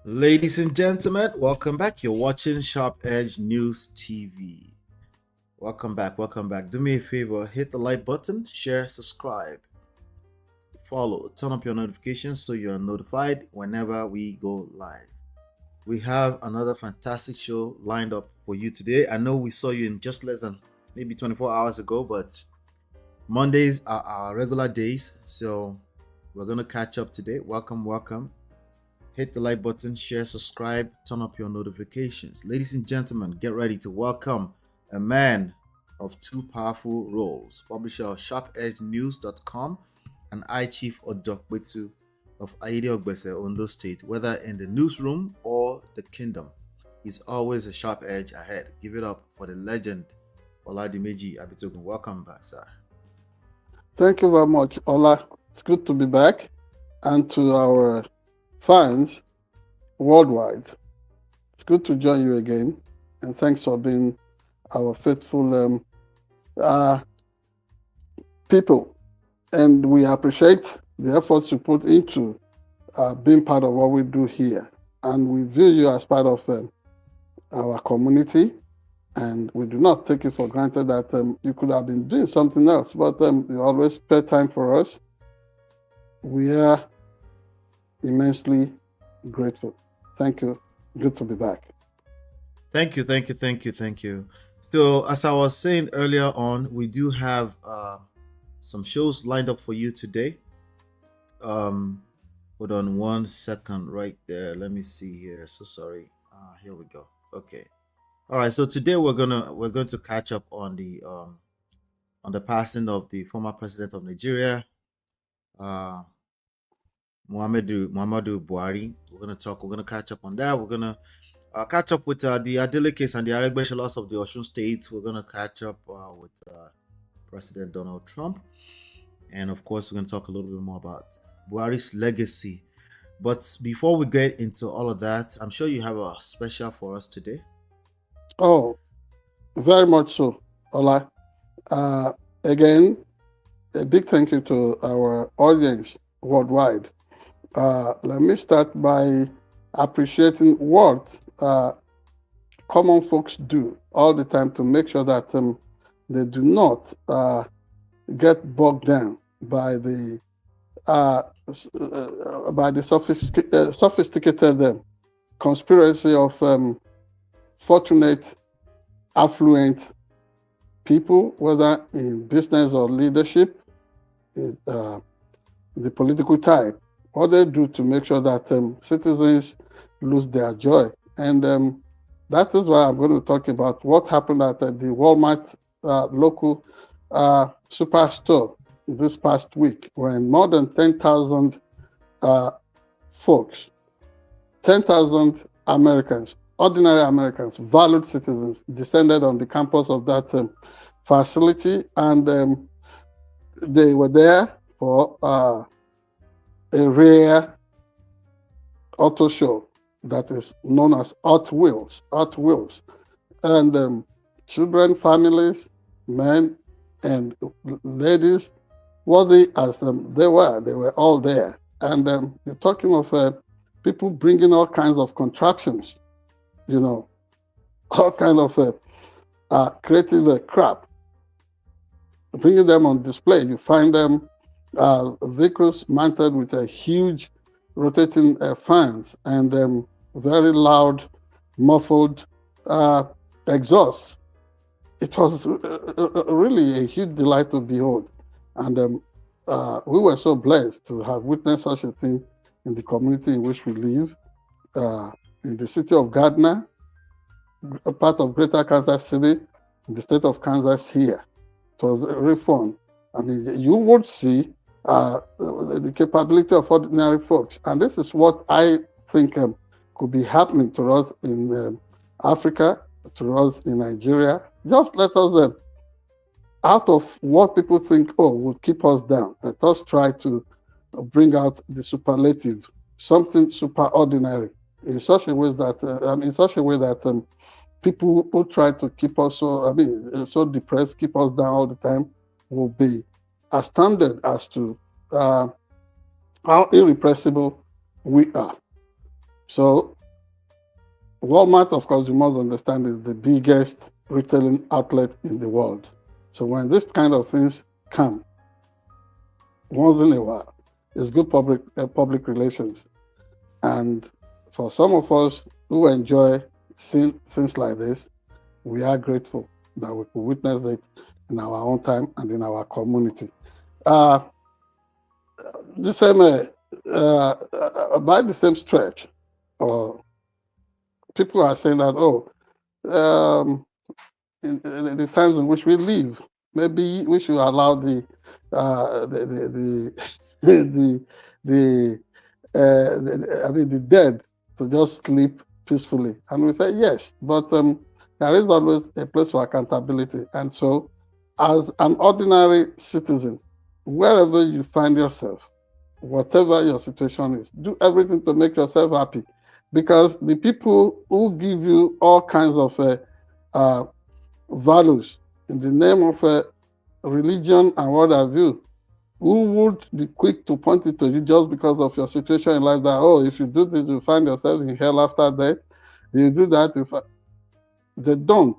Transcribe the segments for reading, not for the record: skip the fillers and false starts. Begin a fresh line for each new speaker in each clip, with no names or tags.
Ladies and gentlemen, welcome back. You're watching Sharp Edge News TV. Welcome back, welcome back. Do me a favor, hit the like button, share, subscribe, follow, turn up your notifications so you're notified whenever we go live. We have another fantastic show lined up for you today. I know we saw you in just less than maybe 24 hours ago, but Mondays are our regular days, so we're going to catch up today. Welcome, welcome. Hit the like button, share, subscribe, turn up your notifications. Ladies and gentlemen, get ready to welcome a man of two powerful roles, publisher of SharpEdgeNews.com and I-Chief Odokbetu of Aregbesola, Ondo State. Whether in the newsroom or the kingdom, he's always a sharp edge ahead. Give it up for the legend, Oladimeji Abitogun. Welcome back, sir.
Thank you very much, Ola. It's good to be back. And to our fans worldwide, it's good to join you again. And thanks for being our faithful people. And we appreciate the efforts you put into being part of what we do here. And we view you as part of our community. And we do not take it for granted that you could have been doing something else, but you always spare time for us. We are immensely grateful. Thank you. Good to be back.
Thank you, thank you, thank you, thank you. So, as I was saying earlier on, we do have some shows lined up for you today. Hold on 1 second right there. Let me see here. So sorry. Here we go. Okay. All right. So today we're going to catch up on the passing of the former president of Nigeria, Muhammadu Buhari. We're going to catch up on that. We're going to catch up with the Adelekes and the Aregbesolas of the Osun State. We're going to catch up with President Donald Trump. And of course, we're going to talk a little bit more about Buhari's legacy. But before we get into all of that, I'm sure you have a special for us today.
Oh, very much so, Ola. Again, a big thank you to our audience worldwide. Let me start by appreciating what common folks do all the time to make sure that they do not get bogged down by the sophisticated conspiracy of fortunate, affluent people, whether in business or leadership, the political type. What they do to make sure that citizens lose their joy. And that is why I'm going to talk about what happened at the Walmart local superstore this past week, when more than 10,000 folks, 10,000 Americans, ordinary Americans, valued citizens, descended on the campus of that facility, and they were there for a rare auto show that is known as Hot Wheels. And children, families, men, and ladies, worthy as they were all there. And you're talking of people bringing all kinds of contraptions, all kind of creative crap, bringing them on display. You find them vehicles mounted with a huge rotating fans and very loud, muffled exhausts. It was really a huge delight to behold. And we were so blessed to have witnessed such a thing in the community in which we live, in the city of Gardner, a part of Greater Kansas City, in the state of Kansas here. It was really fun. I mean, you would see the capability of ordinary folks. And this is what I think could be happening to us in Africa, to us in Nigeria. Just let us, out of what people think, will keep us down, let us try to bring out the superlative, something superordinary, in such a way that people who try to keep us so depressed, keep us down all the time, will be astounded as to how irrepressible we are. So Walmart, of course, you must understand, is the biggest retailing outlet in the world. So when this kind of things come once in a while, it's good public relations. And for some of us who enjoy seeing things like this, we are grateful that we could witness it in our own time and in our community. Uh, the same, by the same stretch, or people are saying that, oh, um, in the times in which we live, maybe we should allow the I mean, the dead to just sleep peacefully. And we say yes, but there is always a place for accountability. And so, as an ordinary citizen, wherever you find yourself, whatever your situation is, do everything to make yourself happy, because the people who give you all kinds of uh, values in the name of religion and what have you, who would be quick to point it to you just because of your situation in life, that, oh, if you do this, you find yourself in hell after death. You do that, they don't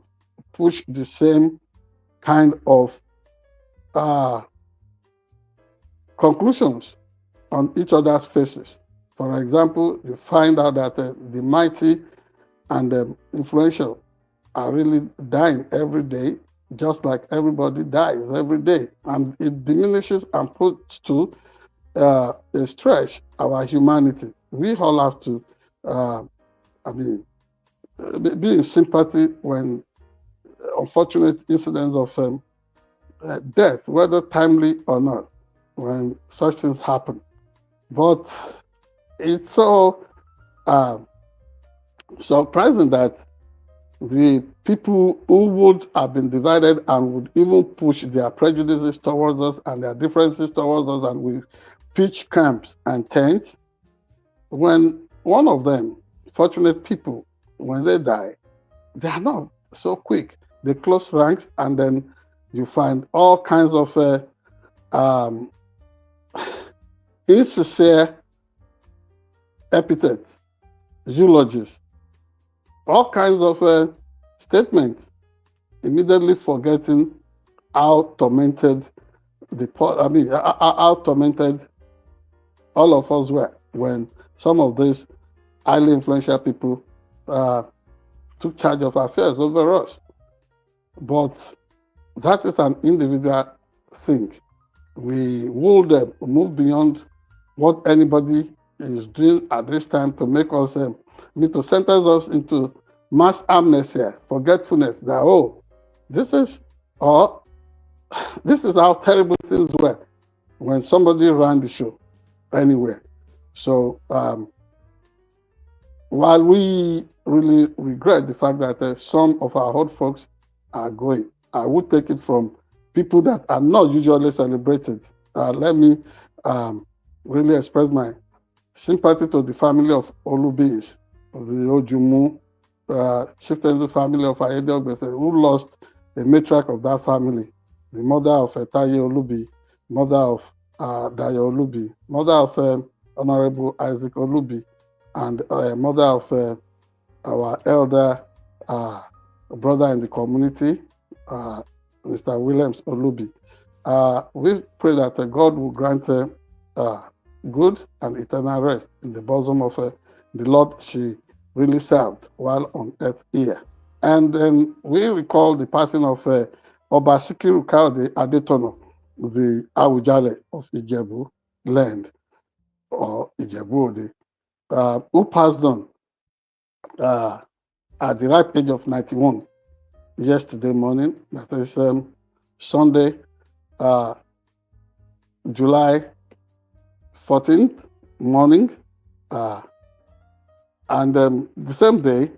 push the same kind of uh, conclusions on each other's faces. For example, you find out that the mighty and influential are really dying every day, just like everybody dies every day. And it diminishes and puts to a stretch our humanity. We all have to, I mean, be in sympathy when unfortunate incidents of death, whether timely or not, when such things happen. But it's so surprising that the people who would have been divided and would even push their prejudices towards us and their differences towards us, and we pitch camps and tents, when one of them, fortunate people, when they die, they are not so quick. They close ranks, and then you find all kinds of um, insincere epithets, eulogies, all kinds of statements, immediately forgetting how tormented how tormented all of us were when some of these highly influential people took charge of affairs over us. But that is an individual thing. We would move beyond what anybody is doing at this time to make us, to sentence us into mass amnesia, forgetfulness, that, oh, this is how terrible things were when somebody ran the show anywhere. So while we really regret the fact that some of our old folks are going, I would take it from people that are not usually celebrated. Let me really express my sympathy to the family of Olubis, the Ojumu chieftaincy family of Aregbesola, who lost the matriarch of that family, the mother of Taye Olubi, mother of Dayo Olubi, mother of Honorable Isaac Olubi, and mother of our elder brother in the community, Mr. Williams Olubi. We pray that God will grant good and eternal rest in the bosom of the Lord she really served while on earth here. And then we recall the passing of Oba Sikiru Kaode Adetono, the Awujale of Ijebu land, or Ijebu Ode, who passed on at the ripe age of 91 yesterday morning. That is Sunday, July 14th morning. And the same day,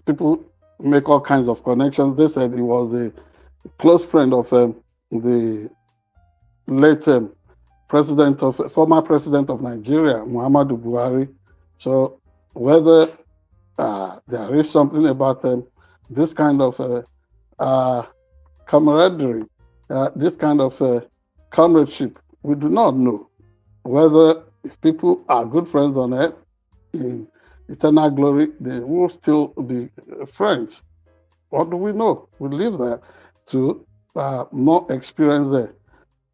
people make all kinds of connections. They said he was a close friend of the late former president of Nigeria, Muhammadu Buhari. So whether there is something about this kind of camaraderie, this kind of comradeship, we do not know. Whether if people are good friends on earth in eternal glory, they will still be friends. What do we know? We live there to not experience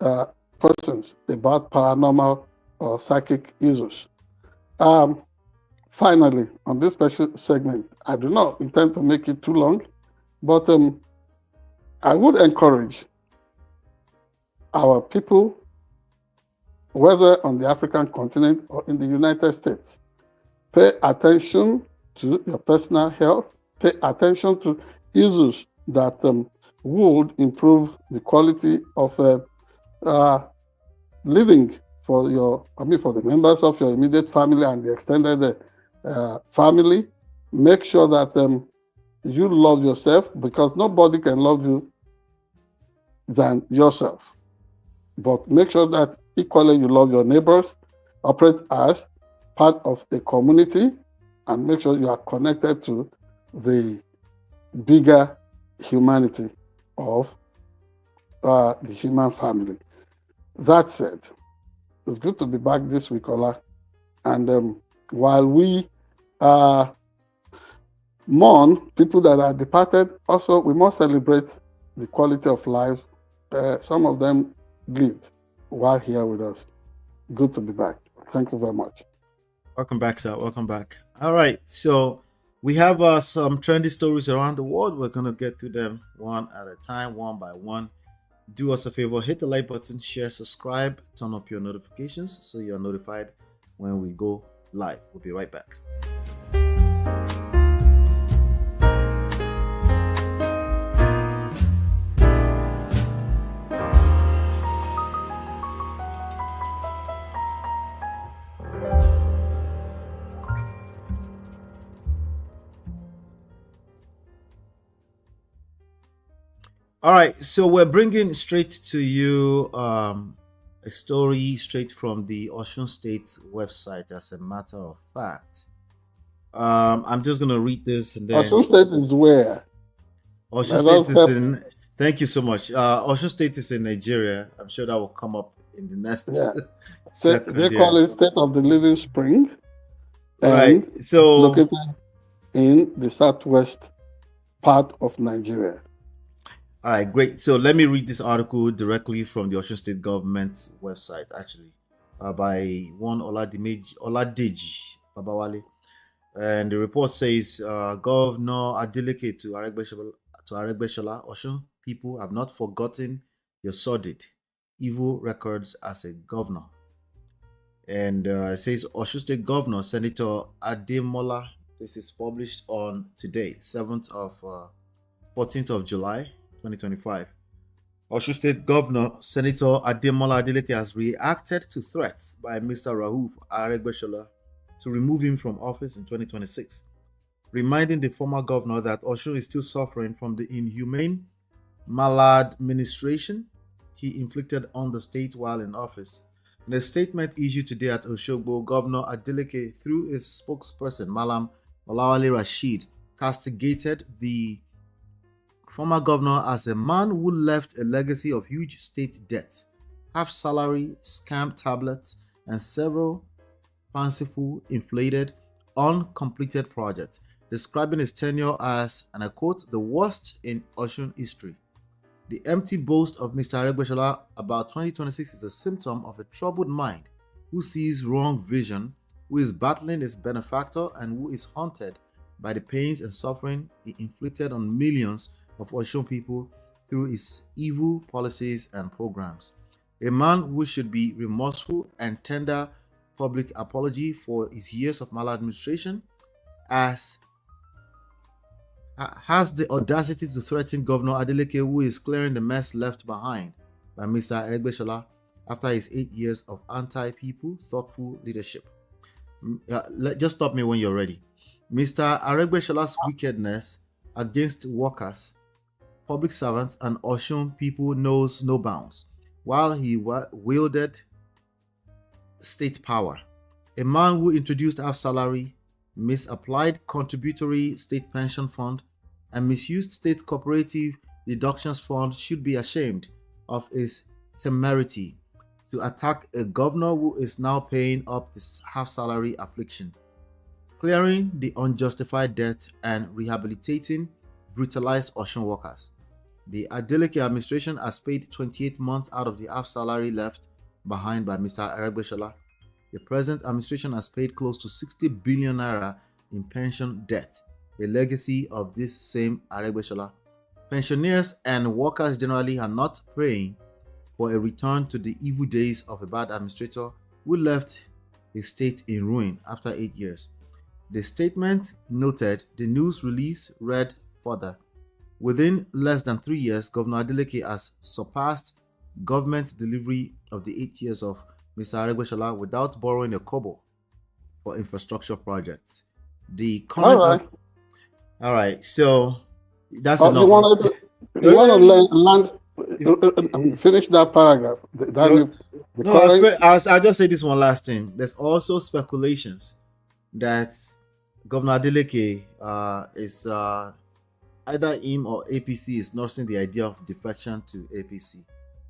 the persons about paranormal or psychic issues. Finally, on this special segment, I do not intend to make it too long, but I would encourage our people, whether on the African continent or in the United States, pay attention to your personal health, pay attention to issues that would improve the quality of living for for the members of your immediate family and the extended family. Make sure that you love yourself, because nobody can love you than yourself. But make sure that equally you love your neighbors, operate as part of a community, and make sure you are connected to the bigger humanity of the human family. That said, it's good to be back this week, Ola. And while we mourn people that are departed, also we must celebrate the quality of life some of them lived while here with us. Good to be back. Thank you very much.
Welcome back, sir. Welcome back. All right. So we have some trendy stories around the world. We're going to get to them one at a time, one by one. Do us a favor, hit the like button, share, subscribe, turn up your notifications so you're notified when we go live. We'll be right back. All right, so we're bringing straight to you a story straight from the Osun State website. As a matter of fact, I'm just gonna read this and then
Osun State is where?
Osun State is in. Thank you so much. Osun State is in Nigeria. I'm sure that will come up in the next second.
They call it State of the Living Spring.
Right. So
it's located in the southwest part of Nigeria.
All right, great. So let me read this article directly from the Osun State government's website, actually, by one Oladimeji Babawale. And the report says, Governor Adeleke to Aregbesola, Osun people have not forgotten your sordid, evil records as a governor. And it says, Osun State Governor Senator Ademola, this is published on today, 14th of July, 2025. Osun State Governor Senator Ademola Adeleke has reacted to threats by Mr. Rauf Aregbesola to remove him from office in 2026, reminding the former governor that Osun is still suffering from the inhumane maladministration he inflicted on the state while in office. In a statement issued today at Osogbo, Governor Adeleke, through his spokesperson Malam Olawale Rashid, castigated the former governor as a man who left a legacy of huge state debt, half salary, scam tablets, and several fanciful, inflated, uncompleted projects, describing his tenure as, and I quote, the worst in Osun history. The empty boast of Mr. Aregbesola about 2026 is a symptom of a troubled mind who sees wrong vision, who is battling his benefactor, and who is haunted by the pains and suffering he inflicted on millions of Osun people through his evil policies and programs. A man who should be remorseful and tender public apology for his years of maladministration has the audacity to threaten Governor Adeleke, who is clearing the mess left behind by Mr. Aregbesola after his 8 years of anti-people, thoughtful leadership. Just stop me when you're ready. Mr. Aregbesola's wickedness against workers, public servants, and Osun people knows no bounds. While he wielded state power, a man who introduced half salary, misapplied contributory state pension fund, and misused state cooperative deductions fund should be ashamed of his temerity to attack a governor who is now paying up this half salary affliction. clearing the unjustified debt and rehabilitating brutalized Osun workers. The Adeleke administration has paid 28 months out of the half salary left behind by Mr. Aregbesola. The present administration has paid close to 60 billion naira in pension debt, a legacy of this same Aregbesola. Pensioners and workers generally are not praying for a return to the evil days of a bad administrator who left the state in ruin after 8 years. The statement noted the news release read further. Within less than 3 years, Governor Adeleke has surpassed government delivery of the 8 years of Mr. Aregbesola without borrowing a kobo for infrastructure projects. The current... All right, so that's enough.
You want to finish that paragraph.
I'll just say this one last thing. There's also speculations that Governor Adeleke is either him or APC is nursing the idea of defection to APC.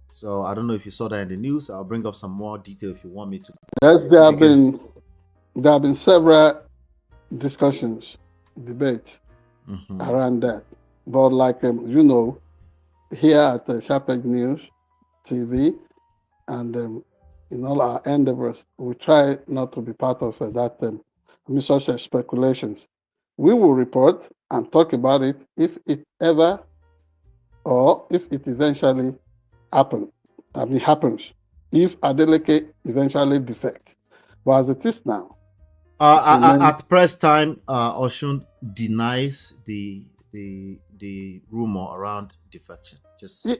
So I don't know if you saw that in the news. I'll bring up some more detail if you want me to.
Yes, there have been several discussions, debates around that. But like here at SharpEdge News TV and in all our endeavors, we try not to be part of that such speculations. We will report and talk about it if it ever or if it eventually happens. If Adeleke eventually defects. But as it is now,
at press time, Osun denies the rumor around defection.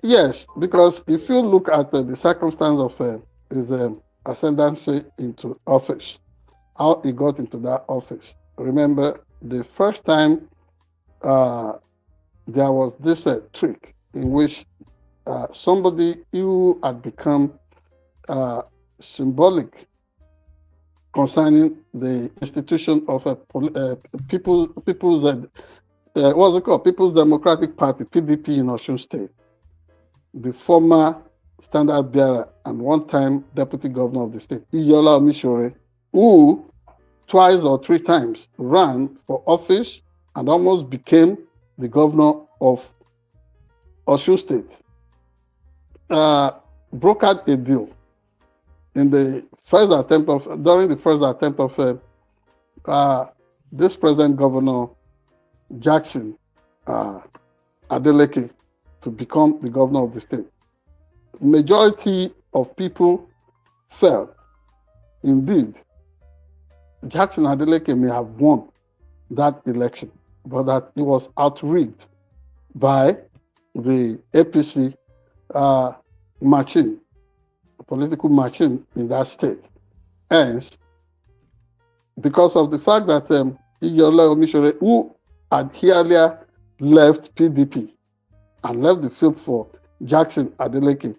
Yes, because if you look at the circumstance of his ascendancy into office, how he got into that office. Remember, the first time there was this trick in which somebody who had become symbolic concerning the institution of a People's what's it called? People's Democratic Party, PDP in Osun State. The former standard bearer and one-time deputy governor of the state, Iyola Omishore, who twice or three times ran for office and almost became the governor of Osun State, brokered a deal during the first attempt of this present governor Jackson Adeleke to become the governor of the state. Majority of people felt, indeed, Jackson Adeleke may have won that election, but that it was outrigged by the APC machine, political machine in that state. Hence, because of the fact that Iyola Omishore, who had earlier left PDP and left the field for Jackson Adeleke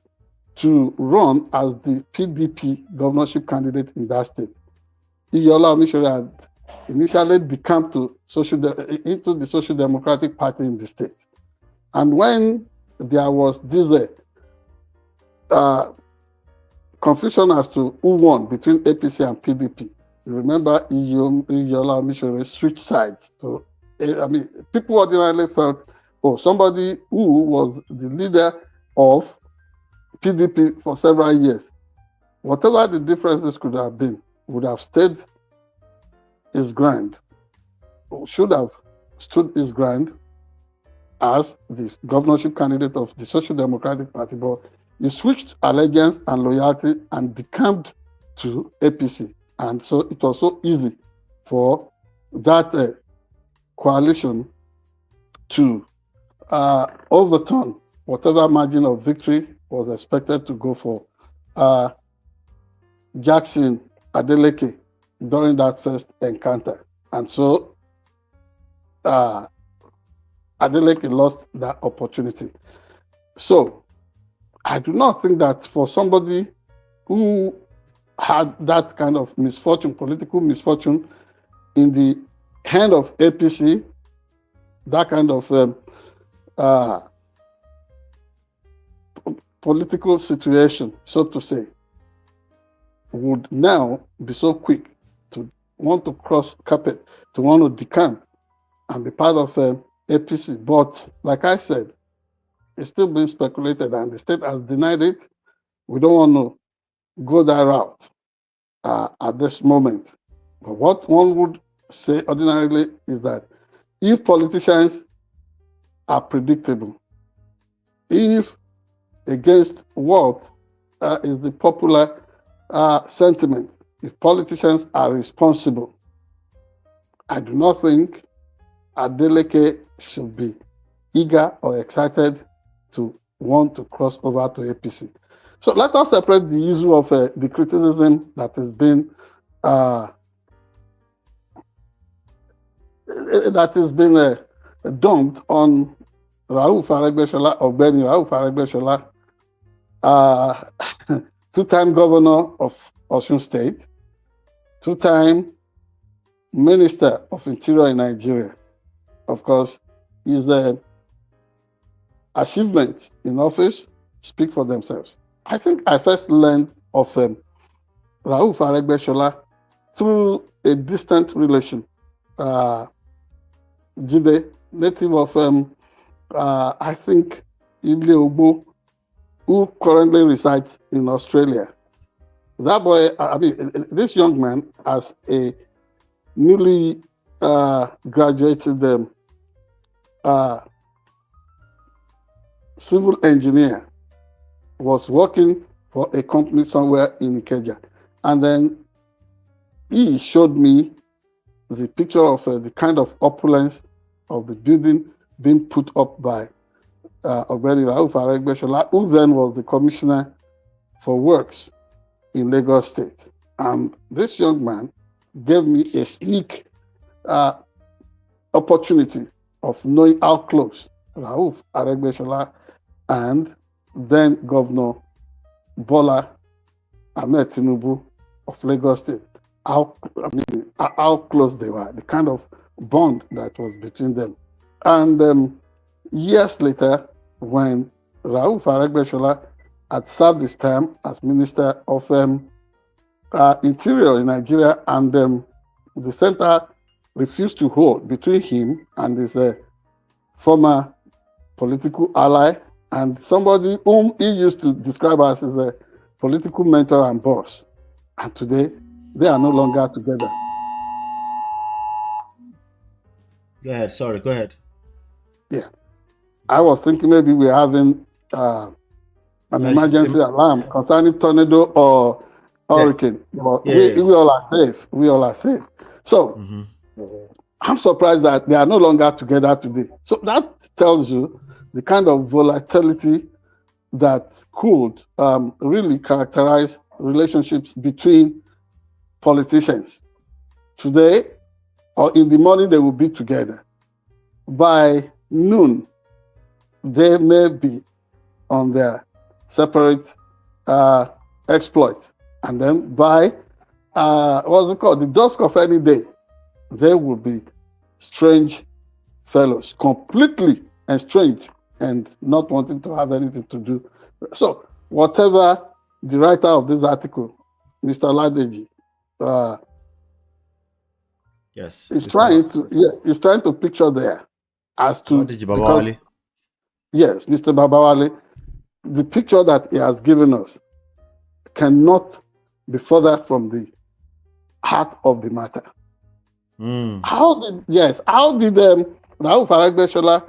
to run as the PDP governorship candidate in that state. Iyola Omishore had initially decamped into the Social Democratic Party in the state. And when there was this confusion as to who won between APC and PDP, remember Iyola Omishore switched sides. So, people ordinarily felt, somebody who was the leader of PDP for several years, whatever the differences could have been, would have stayed his ground, should have stood his ground as the governorship candidate of the Social Democratic Party, but he switched allegiance and loyalty and decamped to APC. And so it was so easy for that coalition to overturn whatever margin of victory was expected to go for Jackson Adeleke during that first encounter. And so Adeleke lost that opportunity. So I do not think that for somebody who had that kind of misfortune, political misfortune, in the hand of APC, that kind of political situation, so to say, would now be so quick to want to cross carpet, to want to decamp and be part of APC. But like I said, it's still being speculated, and the state has denied it. We don't want to go that route at this moment. But what one would say ordinarily is that if politicians are predictable, if against what is the popular sentiment, if politicians are responsible, I do not think Adeleke should be eager or excited to want to cross over to APC. So let us separate the issue of the criticism that has been dumped on Rauf Aregbesola, Ogbeni Rauf Aregbesola, two-time governor of Osun State, two-time Minister of Interior in Nigeria. Of course, his achievements in office speak for themselves. I think I first learned of Rauf Aregbesola through a distant relation, Jide, native of, I think, Ile Ogbo, who currently resides in Australia. That boy, this young man, as a newly graduated civil engineer, was working for a company somewhere in Ikeja. And then he showed me the picture of the kind of opulence of the building being put up by Ogbeni Rauf Aregbesola, who then was the commissioner for works in Lagos State. And this young man gave me a sneak opportunity of knowing how close Rauf Aregbesola and then Governor Bola Ahmed Tinubu of Lagos State, how close they were, the kind of bond that was between them. And years later, when Rauf Aregbesola had served his term as Minister of Interior in Nigeria, and the center refused to hold between him and his former political ally, and somebody whom he used to describe as his political mentor and boss. And today, they are no longer together.
Go ahead. Sorry, go ahead.
Yeah. I was thinking maybe we're having an emergency alarm concerning tornado or hurricane. But we all are safe. We all are safe. So I'm surprised that they are no longer together today. So that tells you the kind of volatility that could really characterize relationships between politicians. Today or in the morning, they will be together. By noon, they may be on their separate exploits. And then by, what's it called, the dusk of any day, they will be strange fellows, completely estranged and not wanting to have anything to do. So whatever the writer of this article, Mr. Oladimeji,
yes,
is trying to picture there as to because, yes, Mr. Babawale, the picture that he has given us cannot be further from the heart of the matter. How did Rauf Aregbesola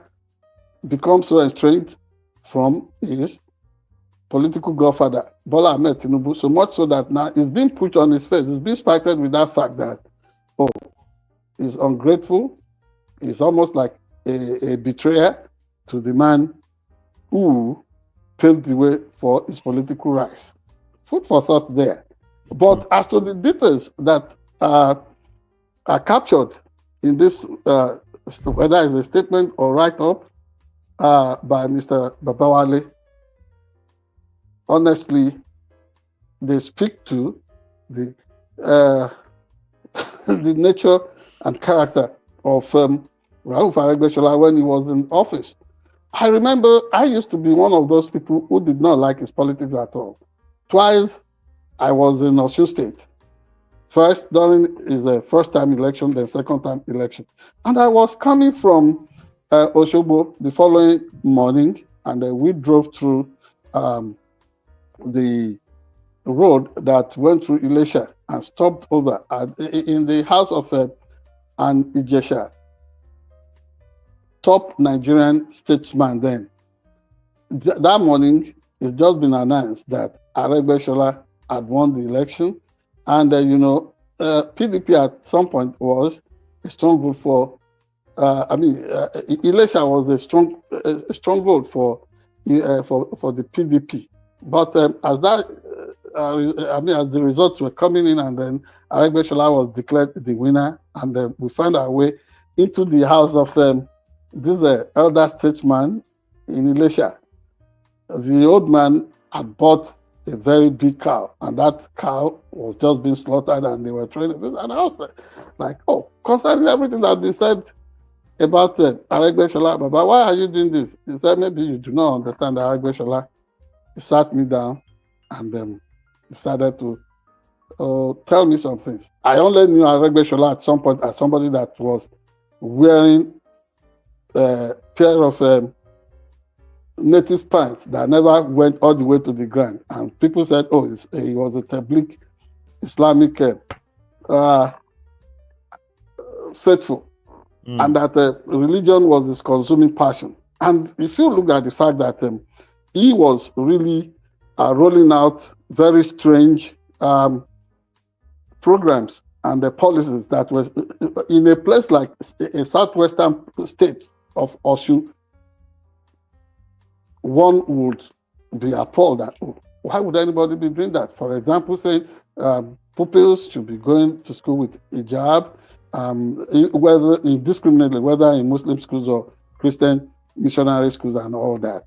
become so estranged from his political godfather, Bola Ahmed Tinubu, so much so that now it's being put on his face, it's being spiked with that fact that, he's ungrateful, he's almost like a betrayer to the man who paved the way for his political rise. Food for thought there. But as to the details that are captured in this, whether it's a statement or write-up by Mr. Babawale, honestly, they speak to the the nature and character of Rauf Aregbesola when he was in office. I remember I used to be one of those people who did not like his politics at all. Twice I was in Osun State, First, during his first time election, then second time election. And I was coming from Osogbo the following morning, and we drove through the road that went through Ilesha and stopped over in the house of an Ijesha, top Nigerian statesman then. That morning, it's just been announced that Aregbesola had won the election. And, PDP at some point was a stronghold for, Ilesha was a stronghold for the PDP. But as the results were coming in, and then Aregbesola was declared the winner, and we found our way into the house of this elder statesman in Ilesha. The old man had bought a very big cow, and that cow was just being slaughtered, and they were training. And I was like, oh, concerning everything that had been said about Aregbesola, Baba, why are you doing this? He said, maybe you do not understand Aregbesola. He sat me down and decided to tell me some things. I only knew Aregbesola at some point as somebody that was wearing a pair of native pants that never went all the way to the ground. And people said, oh, he was a Tabligh Islamic faithful. And that religion was his consuming passion. And if you look at the fact that he was really rolling out very strange programs and the policies that was in a place like a southwestern state of Osun, one would be appalled that, oh, why would anybody be doing that? For example, say pupils should be going to school with hijab, whether indiscriminately, whether in Muslim schools or Christian missionary schools and all that.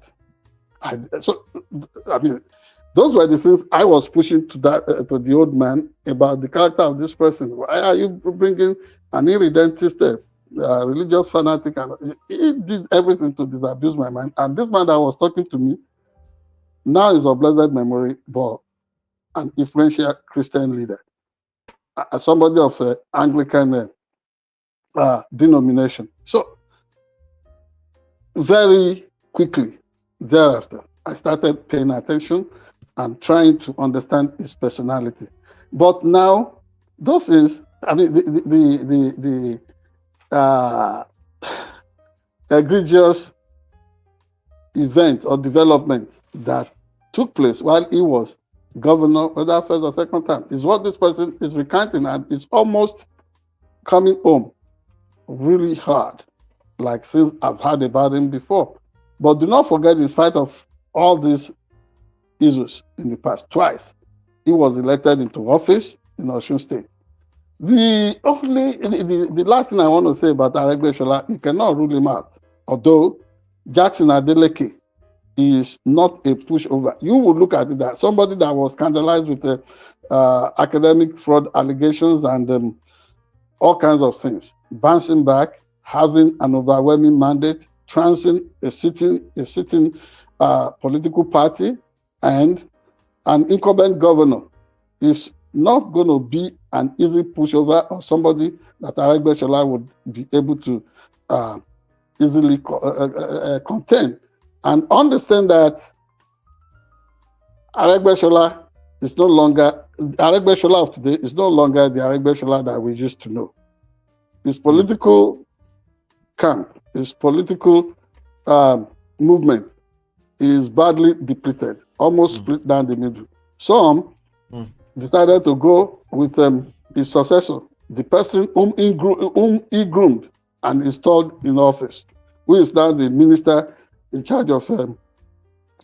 Those were the things I was pushing to the old man about the character of this person. Why are you bringing an irredentist, religious fanatic? And he did everything to disabuse my mind. And this man that was talking to me now is of blessed memory, but an influential Christian leader, somebody of Anglican denomination. So very quickly thereafter, I started paying attention and trying to understand his personality. But now, those is, the egregious event or development that took place while he was governor, whether first or second time, is what this person is recounting, and it's almost coming home really hard, like since I've heard about him before. But do not forget, in spite of all these issues in the past, twice he was elected into office in Osun State. The last thing I want to say about Aregbesola, you cannot rule him out. Although Jackson Adeleke is not a pushover. You would look at it that somebody that was scandalized with academic fraud allegations and all kinds of things, bouncing back, having an overwhelming mandate, trouncing a sitting political party, and an incumbent governor is not going to be an easy pushover or somebody that Aregbesola would be able to easily contain. And understand that Aregbesola is no longer, Aregbesola of today is no longer the Aregbesola that we used to know. His political camp, his political movement is badly depleted, almost split down the middle. Some decided to go with his successor, the person whom he groomed and installed in office, who is now the minister in charge of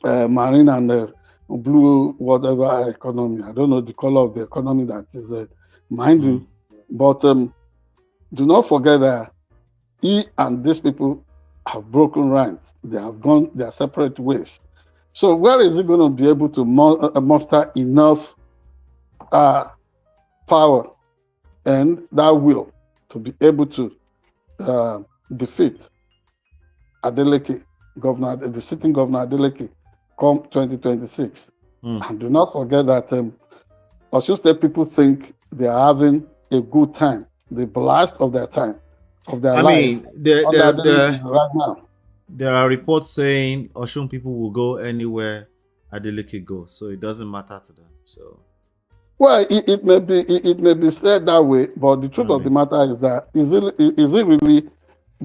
marine and blue whatever economy. I don't know the color of the economy that is minding, but do not forget that he and these people have broken ranks. They have gone their separate ways. So where is he going to be able to muster enough power and that will to be able to defeat Adeleke, the sitting governor Adeleke, come 2026? And do not forget that Osun State people think they are having a good time, the blast of their time, of their
I
life
mean,
under Adeleke right now.
there are reports saying Osun people will go anywhere Adeleke goes, so it doesn't matter to them. So,
Well, it may be said that way, but the truth
I
of the
mean,
matter is that is it really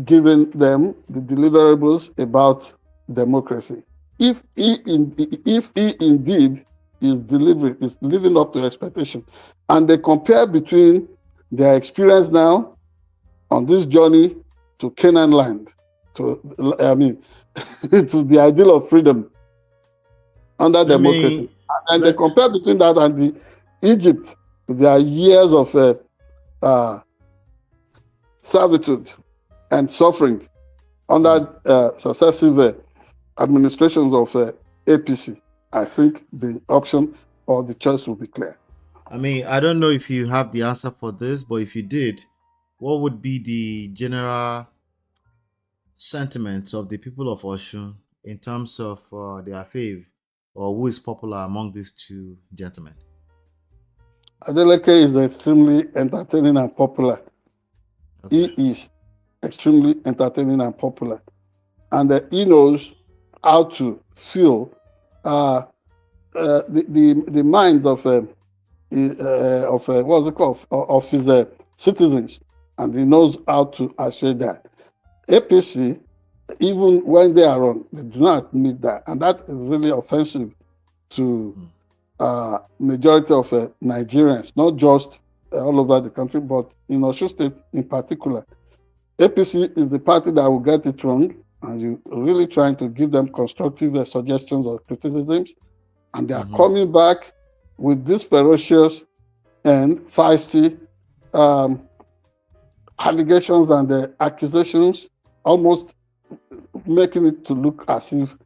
giving them the deliverables about democracy? If he indeed is delivering, is living up to expectation, and they compare between their experience now on this journey to Canaan land, to to the ideal of freedom under
let
democracy,
me
and they
let
compare between that and the Egypt, their years of servitude and suffering under successive administrations of APC. I think the option or the choice will be clear.
I mean, I don't know if you have the answer for this, but if you did, what would be the general sentiments of the people of Osun in terms of their fave or who is popular among these two gentlemen?
Adeleke is extremely entertaining and popular.
Okay.
He is extremely entertaining and popular, and he knows how to feel the minds of what's it called of his citizens, and he knows how to assure that. APC, even when they are wrong, they do not need that, and that is really offensive to majority of Nigerians, not just all over the country, but in Osun State in particular. APC is the party that will get it wrong, and you're really trying to give them constructive suggestions or criticisms, and they are coming back with this ferocious and feisty allegations and accusations, almost making it to look as if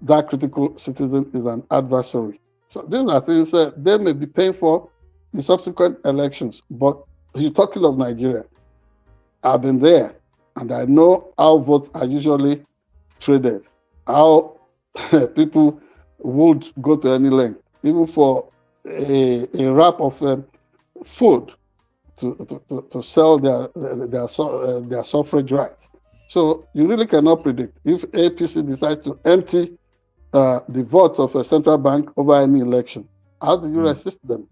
that critical citizen is an adversary. So these are things that they may be paying for in subsequent elections. But you're talking of Nigeria. I've been there, and I know how votes are usually traded, how people would go to any length, even for a wrap of food to sell their suffrage rights. So you really cannot predict if APC decides to empty the votes of a central bank over any election. How do you resist them?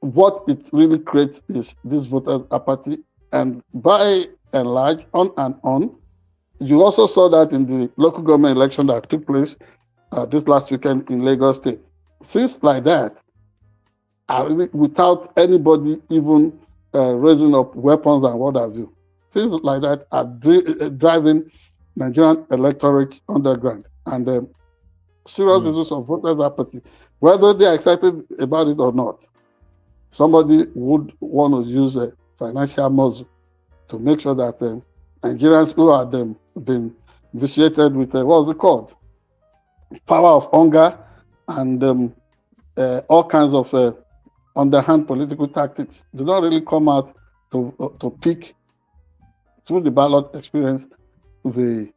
What it really creates is this voters' apathy, and by and large, on and on. You also saw that in the local government election that took place this last weekend in Lagos State. Things like that, without anybody even raising up weapons and what have you. Things like that are driving Nigerian electorates underground, and serious issues of voters' apathy, whether they are excited about it or not. Somebody would want to use a financial muscle to make sure that Nigerians who are been vitiated with what's it called, power of hunger and all kinds of underhand political tactics, do not really come out to pick through the ballot experience the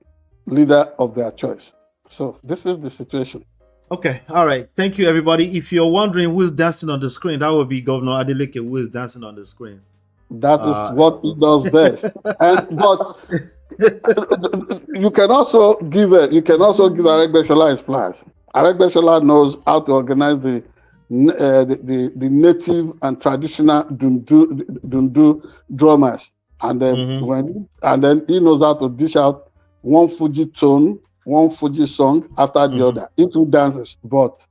leader of their choice. So this is the situation.
Okay, all right. Thank you, everybody. If you're wondering who's dancing on the screen, that would be Governor Adeleke who is dancing on the screen.
That is what he does best. But you can also give Aregbesola his flowers. Aregbesola knows how to organize the native and traditional dundu drummers, and then he knows how to dish out one Fuji tone, one Fuji song after the other into dances. But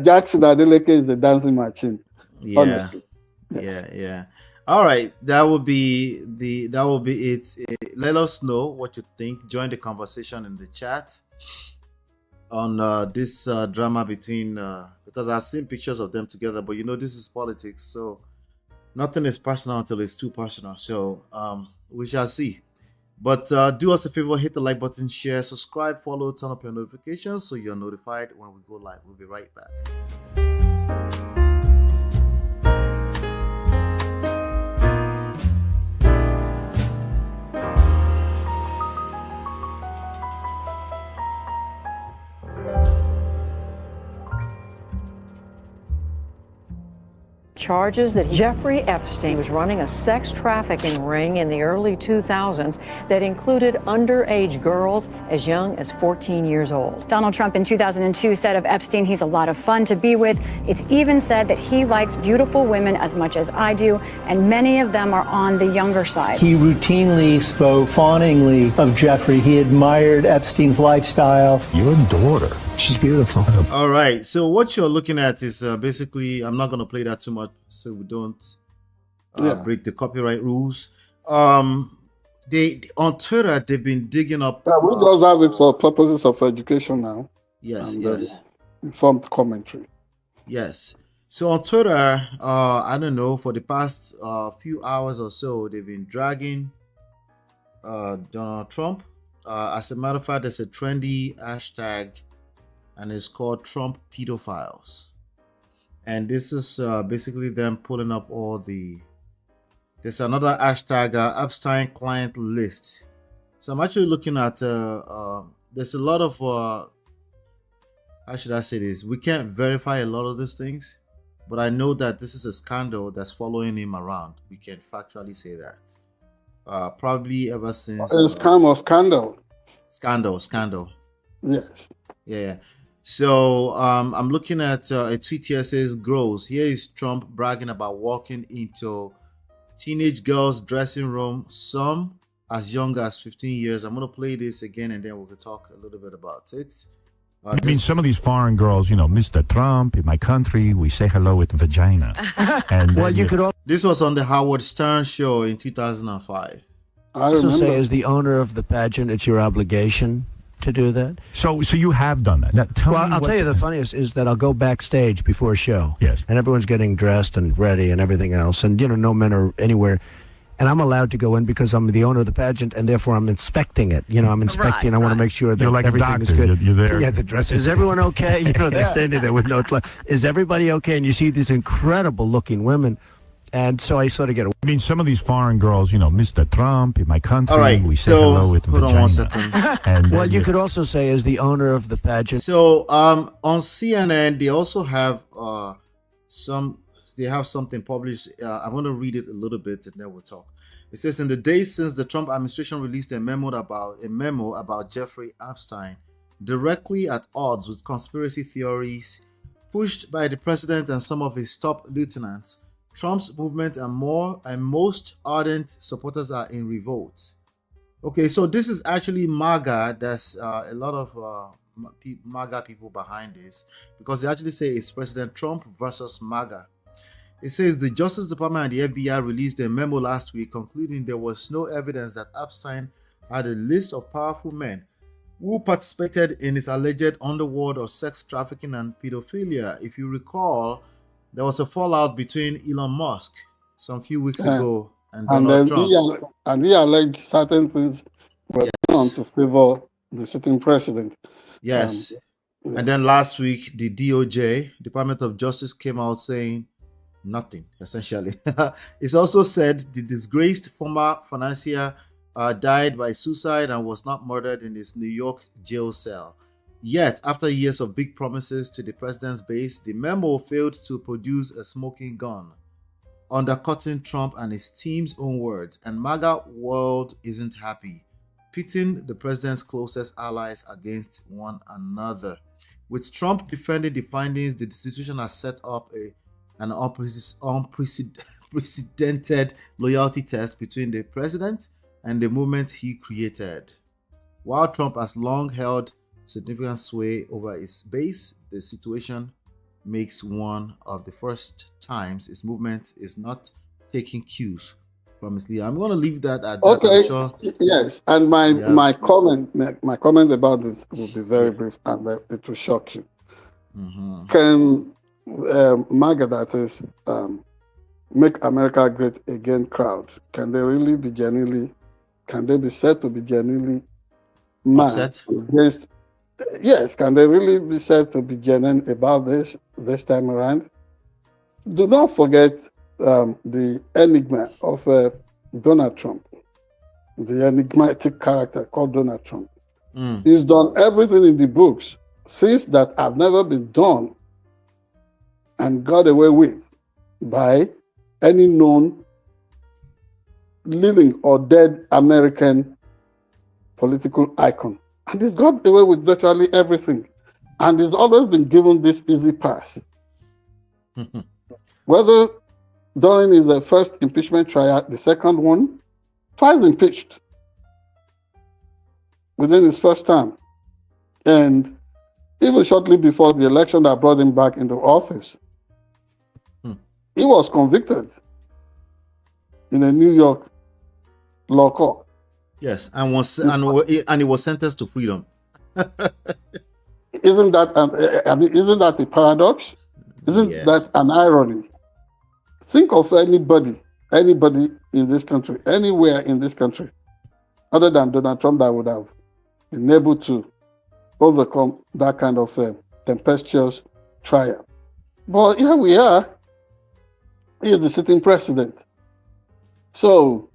Jackson Adeleke is the dancing machine.
Yeah.
Honestly.
Yes. Yeah. All right. That will be it. Let us know what you think. Join the conversation in the chat on this drama between because I've seen pictures of them together, but this is politics, so nothing is personal until it's too personal. So we shall see. But do us a favor, hit the like button, share, subscribe, follow, turn up your notifications so you're notified when we go live. We'll be right back.
charges that Jeffrey Epstein was running a sex trafficking ring in the early 2000s that included underage girls as young as 14 years old.
Donald Trump in 2002 said of Epstein, he's a lot of fun to be with. It's even said that he likes beautiful women as much as I do, and many of them are on the younger side.
He routinely spoke fawningly of Jeffrey. He admired Epstein's lifestyle.
Your daughter, she's beautiful.
All right, so what you're looking at is basically, I'm not going to play that too much so we don't break the copyright rules. They on Twitter, they've been digging up.
Yeah, we just have it for purposes of education now.
Yes,
and,
yes.
Informed commentary.
Yes. So on Twitter, I don't know, for the past few hours or so, they've been dragging Donald Trump. As a matter of fact, there's a trendy hashtag, and it's called Trump PDFiles. And this is basically them pulling up all the... There's another hashtag, Epstein client list. So I'm actually looking at... there's a lot of... how should I say this? We can't verify a lot of these things, but I know that this is a scandal that's following him around. We can factually say that. Probably ever since...
Scandal.
Scandal.
Yes.
Yeah. So I'm looking at a tweet here says grows. Here is Trump bragging about walking into teenage girls' dressing room, some as young as 15 years. I'm going to play this again and then we can talk a little bit about it.
I mean, some of these foreign girls, you know, Mr. Trump, in my country, we say hello with vagina. And
Well, you could also
This was on the Howard Stern show in 2005.
I remember.
say, as the owner of the pageant, it's your obligation to do that.
So you have done that. Now, tell
Well,
me
I'll
what-
tell you the funniest is that I'll go backstage before a show.
Yes.
And everyone's getting dressed and ready and everything else. And, you know, no men are anywhere. And I'm allowed to go in because I'm the owner of the pageant, and therefore I'm inspecting it. You know, I'm inspecting. I want to make sure that
You're like a
everything is
doctor.
good.
You're there.
Yeah, the dress. Is everyone okay? You know, they're standing there with no clothes. Is everybody okay? And you see these incredible-looking women. And so I sort of get...
I mean, some of these foreign girls, you know, Mr. Trump, in my country,
All right,
we say
so
hello with
hold
vagina.
on one second.
And
Well, you could also say, as the owner of the pageant...
So on CNN, they also have something published. I'm going to read it a little bit and then we'll talk. It says, in the days since the Trump administration released a memo about Jeffrey Epstein, directly at odds with conspiracy theories pushed by the president and some of his top lieutenants, Trump's movement and most ardent supporters are in revolt. Okay, so this is actually MAGA. There's a lot of MAGA people behind this, because they actually say it's President Trump versus MAGA. It says the Justice Department and the FBI released a memo last week concluding there was no evidence that Epstein had a list of powerful men who participated in his alleged underworld of sex trafficking and pedophilia. If you recall, there was a fallout between Elon Musk some few weeks ago and Donald Trump.
He alleged certain things were done to favor the sitting president.
Yes. And then last week, the DOJ, Department of Justice, came out saying nothing, essentially. It's also said the disgraced former financier died by suicide and was not murdered in his New York jail cell. Yet, after years of big promises to the president's base, the memo failed to produce a smoking gun, undercutting Trump and his team's own words. And MAGA world isn't happy, pitting the president's closest allies against one another. With Trump defending the findings, the institution has set up an unprecedented loyalty test between the president and the movement he created. While Trump has long held significant sway over his base, the situation makes one of the first times his movement is not taking cues from his leader. I'm going to leave that at that.
Okay.
I'm sure.
Yes, and my comment about this will be very brief, and it will shock you.
Mm-hmm.
Can MAGA, that is, Make America Great Again crowd, can they really be genuinely? Can they be said to be genuinely mad
Upset?
against? Yes, can they really be said to be genuine about this time around? Do not forget the enigma of Donald Trump, the enigmatic character called Donald Trump. He's done everything in the books, things that have never been done and got away with. by any known living or dead American political icon. And he's got away with virtually everything. And he's always been given this easy pass. Whether during his first impeachment trial, the second one, twice impeached within his first term. And even shortly before the election that brought him back into office, he was convicted in a New York law court.
Yes, and he was sentenced to freedom.
Isn't that isn't that a paradox? Isn't that an irony? Think of anybody in this country, anywhere in this country, other than Donald Trump, that would have been able to overcome that kind of tempestuous trial. But here we are. He is the sitting president. So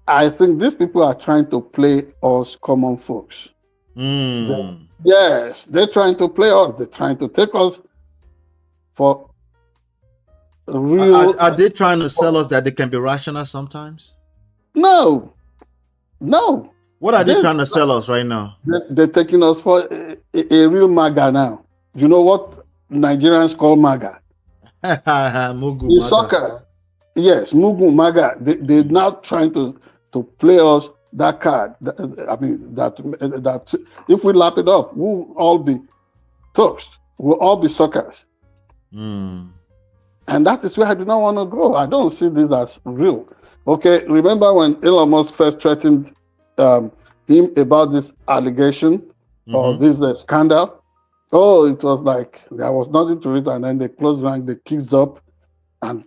I think these people are trying to play us common folks. Yes, they're trying to play us. They're trying to take us for real.
Are they trying to sell us that they can be rational sometimes?
No.
What are they trying to sell us right now?
They're taking us for a real MAGA now. You know what Nigerians call MAGA?
Mugu
In
MAGA.
soccer. Yes, Mugu MAGA. They're now trying to play us that card. That if we lap it up, we'll all be toast. We'll all be suckers. And that is where I do not want to go. I don't see this as real. Okay, remember when Elon Musk first threatened him about this allegation or this scandal? Oh, it was like there was nothing to it, and then they closed rank, they kicked up, and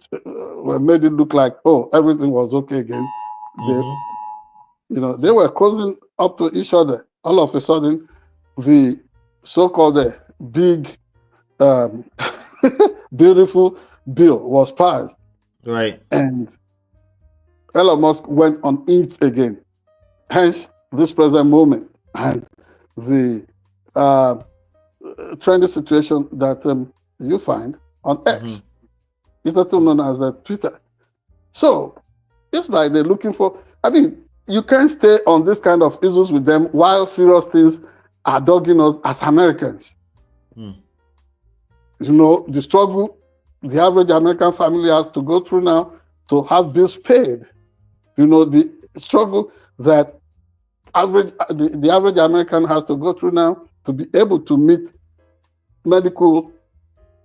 made it look like, oh, everything was okay again. They were closing up to each other. All of a sudden, the so-called big, beautiful bill was passed.
Right.
And Elon Musk went on it again. Hence, this present moment and the trendy situation that you find on X. It's also known as Twitter. So, it's like they're looking for, you can't stay on this kind of issues with them while serious things are dogging us as Americans. The struggle the average American family has to go through now to have bills paid. The struggle that the average American has to go through now to be able to meet medical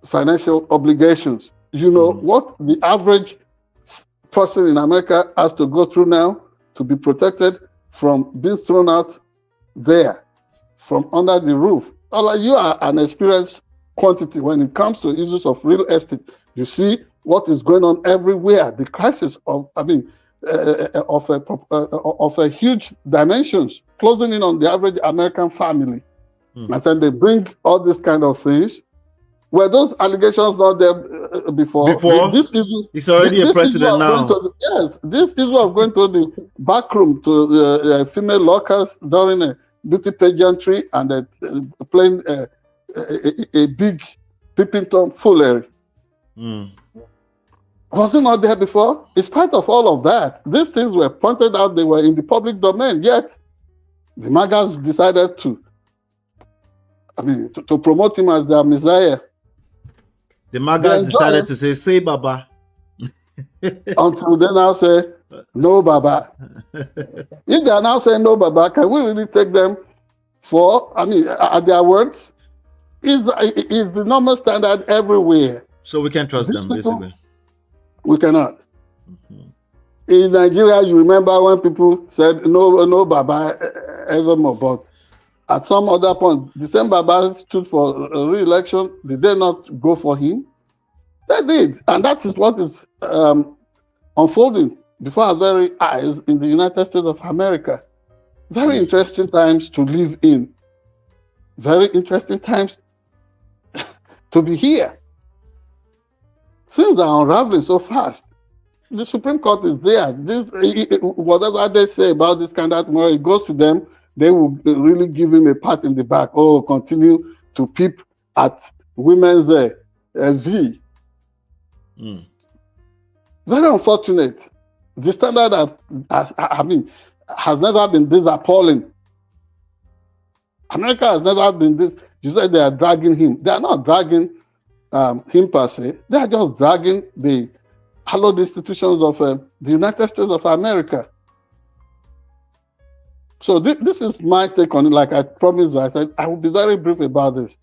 financial obligations. What the average person in America has to go through now to be protected from being thrown out there from under the roof. You are an experienced quantity when it comes to issues of real estate. You see what is going on everywhere. The crisis of a huge dimensions closing in on the average American family. And then they bring all these kind of things. Were those allegations not there before? This issue,
it's already a precedent now.
This issue of going to the back room to the female lockers during a beauty pageantry and playing a big peeping Tom foolery. Was it not there before? In spite of all of that, these things were pointed out, they were in the public domain, yet the MAGAs decided to promote him as their messiah.
The MAGAs decided to say Baba.
Until they now say, no Baba. If they are now saying no Baba, can we really take them for, at their words? Is the normal standard everywhere.
So we can trust them, basically.
We cannot. In Nigeria, you remember when people said no Baba evermore, but at some other point, the same Baba stood for re-election. Did they not go for him? They did. And that is what is unfolding before our very eyes in the United States of America. Very interesting times to live in. Very interesting times to be here. Things are unraveling so fast. The Supreme Court is there. Whatever they say about this kind of tomorrow, it goes to them. They will really give him a pat in the back. Oh, continue to peep at women's V. Very unfortunate. The standard has never been this appalling. America has never been this. You said they are dragging him. They are not dragging him per se. They are just dragging the hallowed institutions of the United States of America. So this is my take on it. Like I promised, I said I will be very brief about this.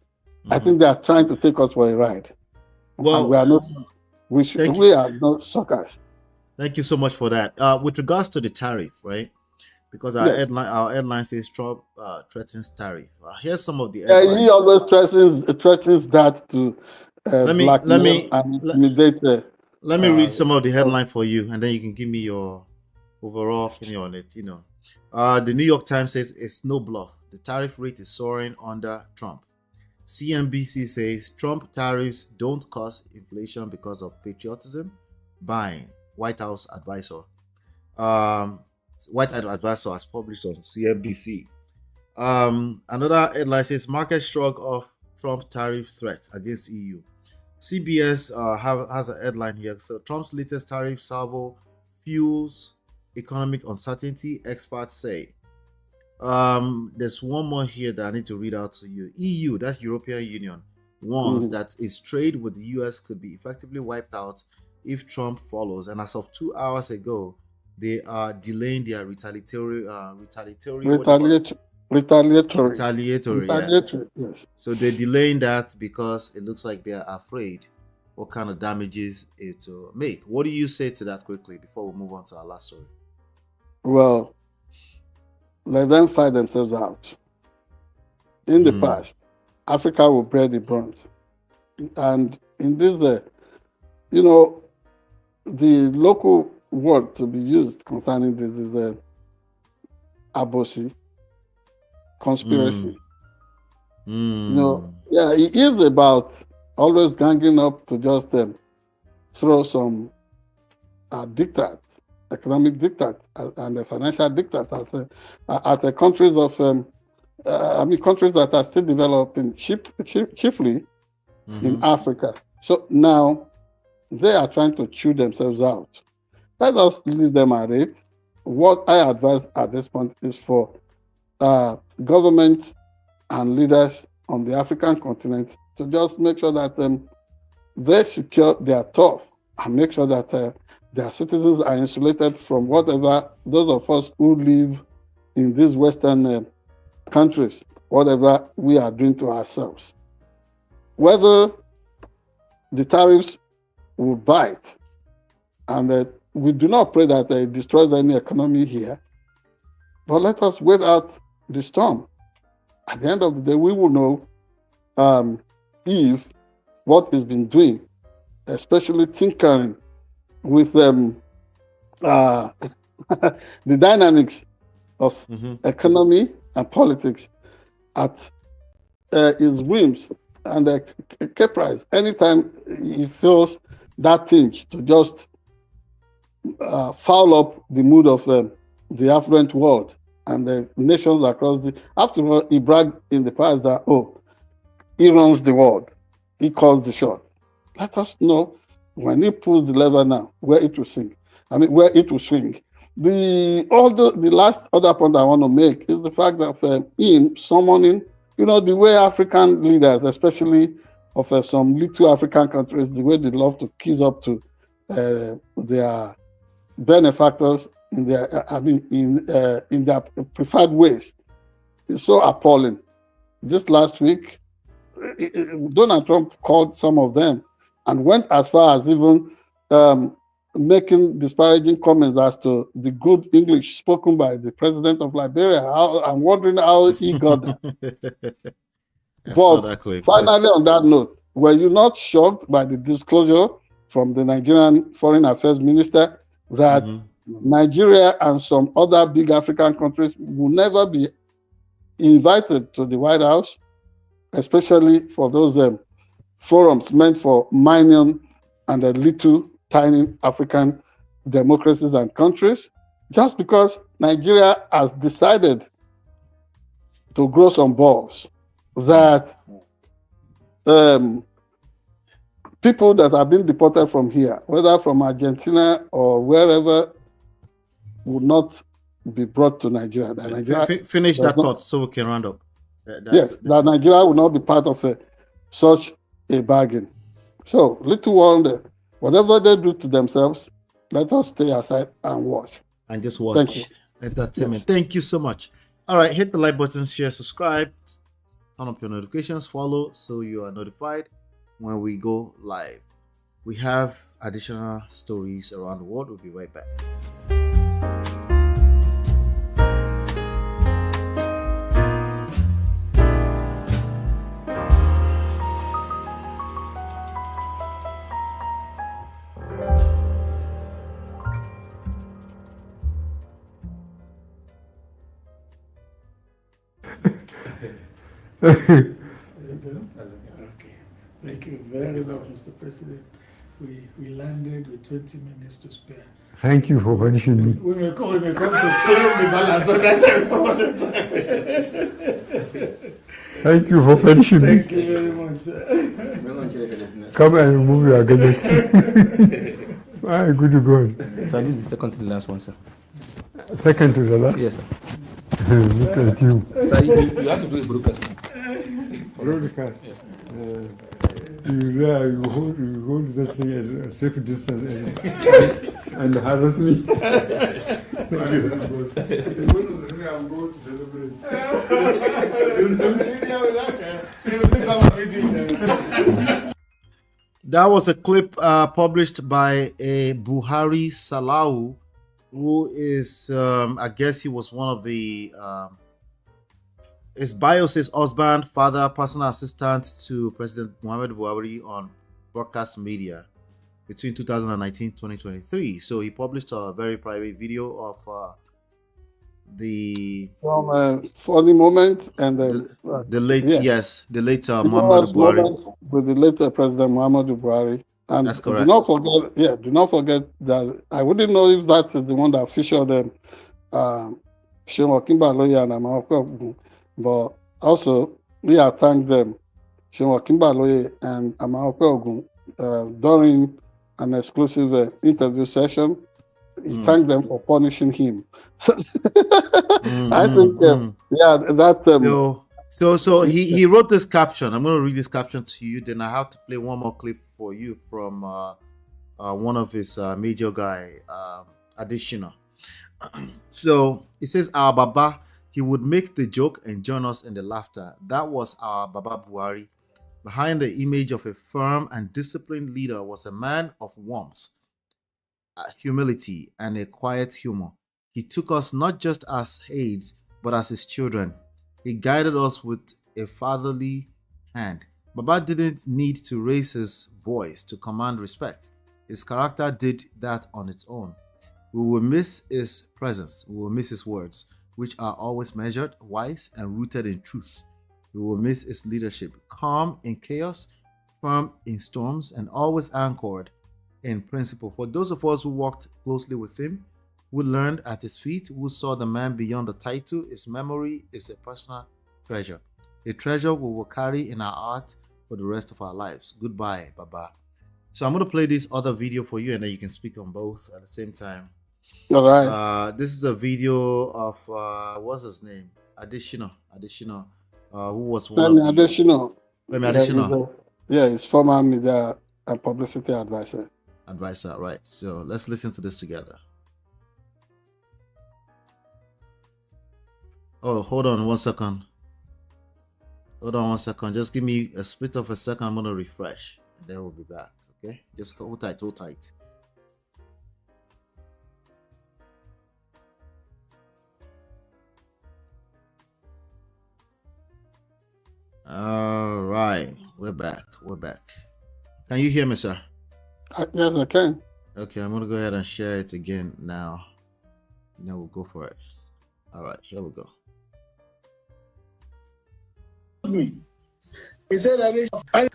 I think they are trying to take us for a ride.
Well,
and we are not. We are not suckers.
Thank you so much for that. With regards to the tariff, right? Because our headline says Trump threatens tariff. Here's some of the headlines.
He always threatens that to blackmail and intimidate.
Let me read some of the headline for you, and then you can give me your overall opinion on it. The New York Times says it's no bluff. The tariff rate is soaring under Trump. CNBC says Trump tariffs don't cause inflation because of patriotism. Buying. White House advisor. White House advisor has published on CNBC. Another headline says market shrug of Trump tariff threat against EU. CBS has a headline here. So Trump's latest tariff salvo fuels economic uncertainty, experts say. There's one more here that I need to read out to you. EU, that's European Union, warns that its trade with the US could be effectively wiped out if Trump follows. And as of 2 hours ago, they are delaying their retaliatory.
Yes.
So they're delaying that because it looks like they're afraid what kind of damages it will make. What do you say to that quickly before we move on to our last story?
Well, let them fight themselves out. In the past, Africa will bear the brunt. And in this, the local word to be used concerning this is abosi, conspiracy. It is about always ganging up to just throw some diktats, economic diktats and financial diktats at the countries of countries that are still developing chiefly in Africa. So now they are trying to chew themselves out. Let us leave them at it. What I advise at this point is for governments and leaders on the African continent to just make sure that they secure their turf and make sure that their citizens are insulated from whatever those of us who live in these Western countries, whatever we are doing to ourselves. Whether the tariffs will bite, and we do not pray that it destroys any economy here, but let us wait out the storm. At the end of the day, we will know if what has been doing, especially tinkering with the dynamics of economy and politics at his whims and caprice. Anytime he feels that tinge to just foul up the mood of the affluent world and the nations across after all, he bragged in the past that, he runs the world. He calls the shot. Let us know when he pulls the lever now, where it will swing. Where it will swing. The last other point I want to make is the fact that him summoning, the way African leaders, especially of some little African countries, the way they love to kiss up to their benefactors in their preferred ways, is so appalling. This last week, Donald Trump called some of them and went as far as even making disparaging comments as to the good English spoken by the president of Liberia. I'm wondering how he got that. But finally, on that note, were you not shocked by the disclosure from the Nigerian Foreign Affairs Minister that Nigeria and some other big African countries will never be invited to the White House, especially for those forums meant for minor and little tiny African democracies and countries, just because Nigeria has decided to grow some balls that people that have been deported from here, whether from Argentina or wherever, would not be brought to Nigeria. That Nigeria
Finish that thought so we can round up.
Yes, that Nigeria will not be part of such a bargain. So, little wonder, whatever they do to themselves, let us stay aside and watch.
And just watch.
Thank you.
Entertainment. Yes. Thank you so much. All right, hit the like button, share, subscribe, turn up your notifications, follow so you are notified when we go live. We have additional stories around the world. We'll be right back.
Okay. Thank you very much, Mr. President. We landed with 20 minutes to spare.
Thank you for punishing me.
We may come to claim the balance of that time some other time.
Thank you for punishing me.
Thank you very much, sir.
Come and remove your gadgets. My good God.
So this is the second to the last one, sir.
Second to the last?
Yes, sir.
Look at you.
Sir, you have to do a broadcast.
Broadcast?
Yes.
You hold that thing at a safe distance and harass me.
That was a clip published by a Buhari Salau, who is, I guess he was one of the, his bio says husband, father, personal assistant to President Muhammadu Buhari on broadcast media between 2019 and 2023. So he published a very private video of
some funny moments and
the late, yes, the late Muhammadu Buhari.
With the late President Muhammadu Buhari. And
that's correct.
Do not forget that I wouldn't know if that is the one that featured them, Shemo Kimbaloye and Amaokwe, but also we have thanked them, Shemo Kimbaloye and Amaokwe, during an exclusive interview session. He thanked them for punishing him. I think,
So he wrote this caption. I'm going to read this caption to you. Then I have to play one more clip for you from one of his major guy, Additional. So it says, our Baba, he would make the joke and join us in the laughter. That was our Baba Buhari. Behind the image of a firm and disciplined leader was a man of warmth, humility, and a quiet humor. He took us not just as aides, but as his children. He guided us with a fatherly hand. Baba didn't need to raise his voice to command respect. His character did that on its own. We will miss his presence. We will miss his words, which are always measured, wise, and rooted in truth. We will miss his leadership, calm in chaos, firm in storms, and always anchored in principle. For those of us who walked closely with him, who learned at his feet, who saw the man beyond the title, his memory is a personal treasure. A treasure we will carry in our heart for the rest of our lives. Goodbye, Baba. So I'm going to play this other video for you, and then you can speak on both at the same time.
All right.
This is a video of, what's his name? Additional. Who was one of
Additional.
He's
former media and publicity advisor.
Right. So let's listen to this together. Oh, hold on 1 second. Just give me a split of a second. I'm going to refresh. And then we'll be back. Okay? Just hold tight. All right. We're back. Can you hear me, sir?
Yes, I can.
Okay, I'm going to go ahead and share it again now. And then we'll go for it. All right, here we go.
He said,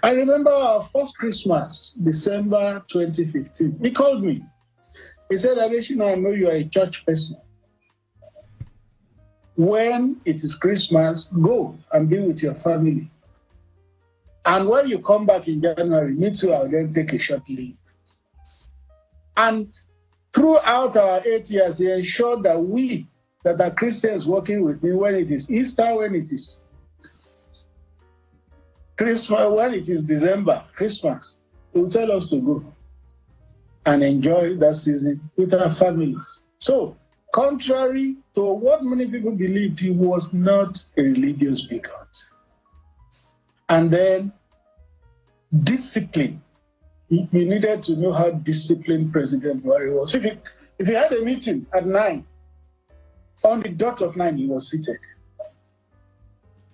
I remember our first Christmas, December 2015. He called me. He said, Adeshina, I know you are a church person. When it is Christmas, go and be with your family. And when you come back in January, me too, I'll then take a short leave. And throughout our 8 years, he ensured that we, that are Christians working with me, when it is Easter, when it is Christmas, when it is December, Christmas, he will tell us to go and enjoy that season with our families. So, contrary to what many people believed, he was not a religious bigot. And then, discipline. We needed to know how disciplined President Buhari was. If he had a meeting at 9, on the dot of 9, he was seated.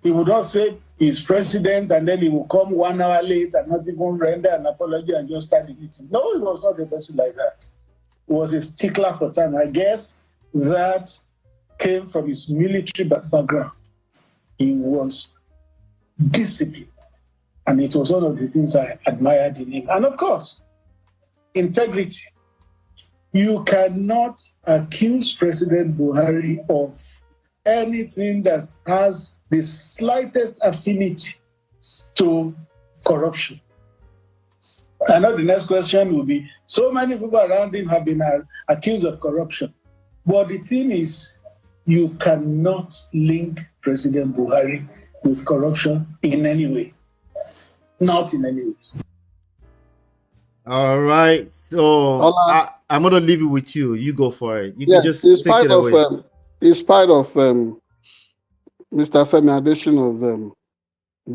He would not say he's president and then he will come 1 hour late and not even render an apology and just start the meeting. No, he was not a person like that. He was a stickler for time. I guess that came from his military background. He was disciplined. And it was one of the things I admired in him. And of course, integrity. You cannot accuse President Buhari of anything that has the slightest affinity to corruption. I know the next question will be, so many people around him have been accused of corruption. But the thing is, you cannot link President Buhari with corruption in any way. Not in any way.
All right. So I'm going to leave it with you. You go for it. You can just take it away.
In spite of Mr. Femi Adesina's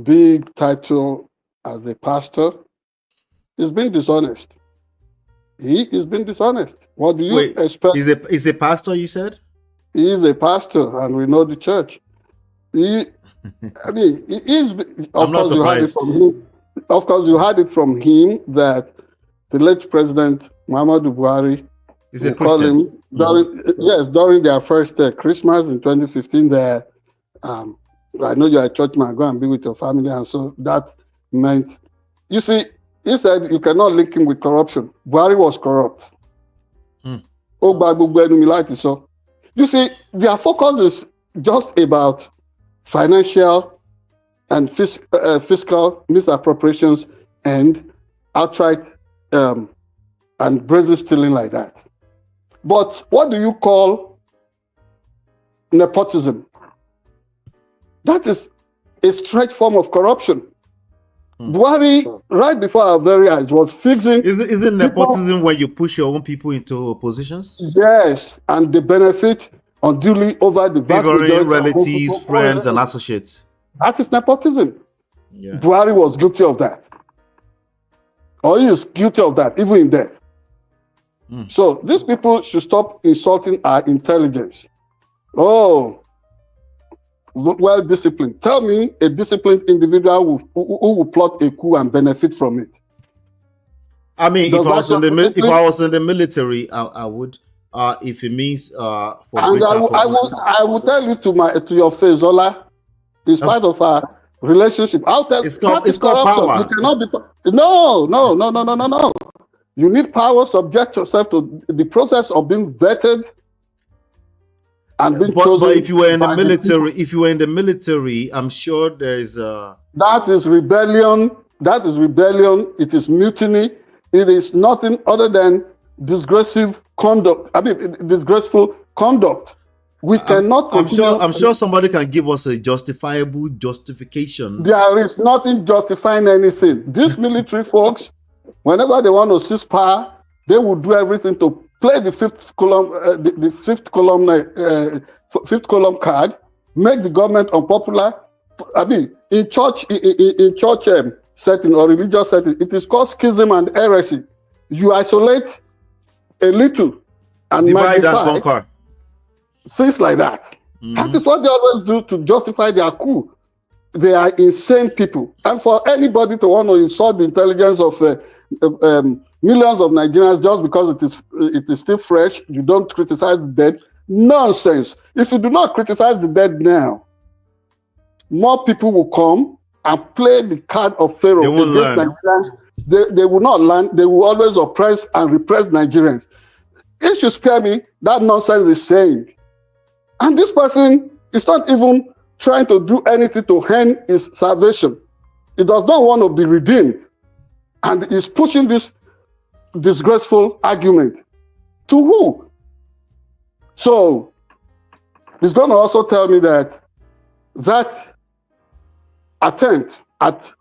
big title as a pastor, he's been dishonest. He is being dishonest. What do you expect?
Is a pastor, you said?
He is a pastor, and we know the church. He is.
I'm not surprised.
Of course, you heard it from him that the late President Muhammadu Buhari
is a Christian.
During their first Christmas in 2015, there, I know you're a churchman, go and be with your family, and so that meant, you see, he said you cannot link him with corruption. Buhari was corrupt. So, you see, their focus is just about financial and fiscal misappropriations and outright and brazen stealing like that. But what do you call nepotism? That is a straight form of corruption. Buhari, right before our very eyes, was fixing...
Isn't nepotism when you push your own people into positions?
Yes, and they benefit unduly over the vast majority of
relatives, friends, and associates.
That is nepotism.
Yeah.
Buhari was guilty of that. Or he is guilty of that, even in death. So these people should stop insulting our intelligence. Oh, well disciplined. Tell me a disciplined individual who will plot a coup and benefit from it.
I mean, if I was in the military, I would. If it means for
and I will tell you to your face, Ola, in spite of our relationship, I'll tell you,
it's called power.
You cannot be. No. You need power. Subject yourself to the process of being vetted and being chosen.
But if you were in the military, I'm sure there is a.
That is rebellion. It is mutiny. It is nothing other than disgraceful conduct. We cannot.
I'm sure somebody can give us a justifiable justification.
There is nothing justifying anything. These military folks, whenever they want to seize power, they will do everything to play the fifth column card, make the government unpopular. I mean, in church setting or religious setting, it is called schism and heresy. You isolate a little and
divide and conquer.
Things like that. That is what they always do to justify their coup. They are insane people. And for anybody to want to insult the intelligence of millions of Nigerians just because it is still fresh, you don't criticize the dead. Nonsense. If you do not criticize the dead now, more people will come and play the card of Pharaoh against Nigerians. They will not learn. They will always oppress and repress Nigerians. If you spare me, that nonsense is saying. And this person is not even trying to do anything to end his salvation. He does not want to be redeemed. And is pushing this disgraceful argument. To who? So, he's going to also tell me that attempt at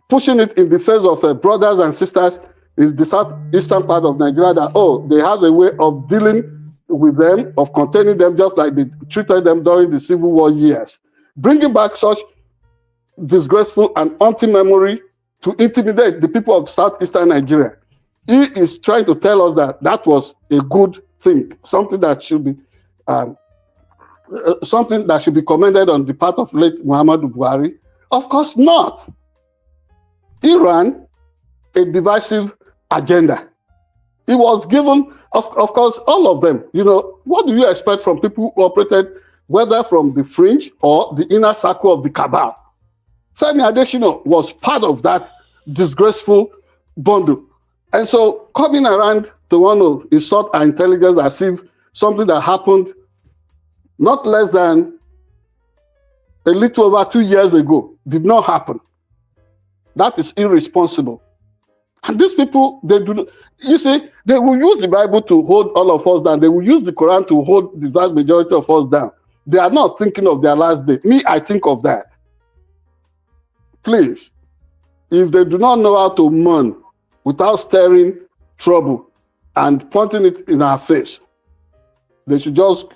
pushing it in the face of brothers and sisters is the southeastern part of Nigeria, that, they have a way of dealing with them, of containing them, just like they treated them during the Civil War years. Bringing back such disgraceful and anti-memory to intimidate the people of southeastern Nigeria. He is trying to tell us that was a good thing, something that should be commended on the part of late Muhammadu Buhari. Of course not. He ran a divisive agenda. He was given, of course, all of them. What do you expect from people who operated, whether from the fringe or the inner circle of the cabal? Femi Adesina was part of that disgraceful bundle. And so coming around to want to insult our intelligence as if something that happened not less than a little over 2 years ago did not happen. That is irresponsible. And these people, they do not, you see, they will use the Bible to hold all of us down. They will use the Quran to hold the vast majority of us down. They are not thinking of their last day. Me, I think of that. Please, if they do not know how to mourn without stirring trouble and pointing it in our face, they should just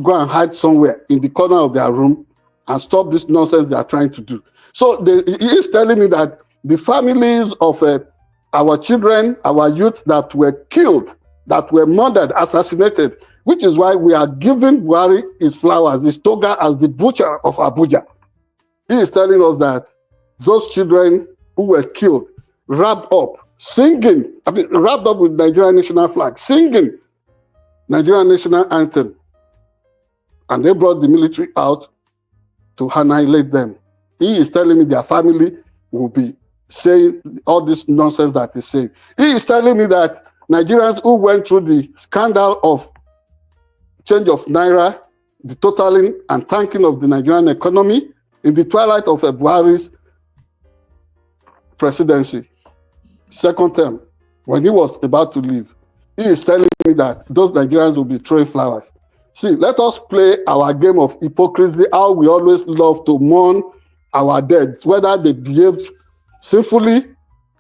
go and hide somewhere in the corner of their room and stop this nonsense they are trying to do. So he is telling me that the families of our children, our youths that were killed, that were murdered, assassinated, which is why we are giving Buhari his flowers, his toga as the butcher of Abuja. He is telling us that those children who were killed, wrapped up, singing, wrapped up with Nigerian national flag, singing Nigerian national anthem, and they brought the military out to annihilate them. He is telling me their family will be saying all this nonsense that he's saying. He is telling me that Nigerians who went through the scandal of change of Naira, the totaling and tanking of the Nigerian economy in the twilight of Buhari's presidency, second term, when he was about to leave, he is telling me that those Nigerians will be throwing flowers. See, let us play our game of hypocrisy, how we always love to mourn our dead, whether they behaved sinfully,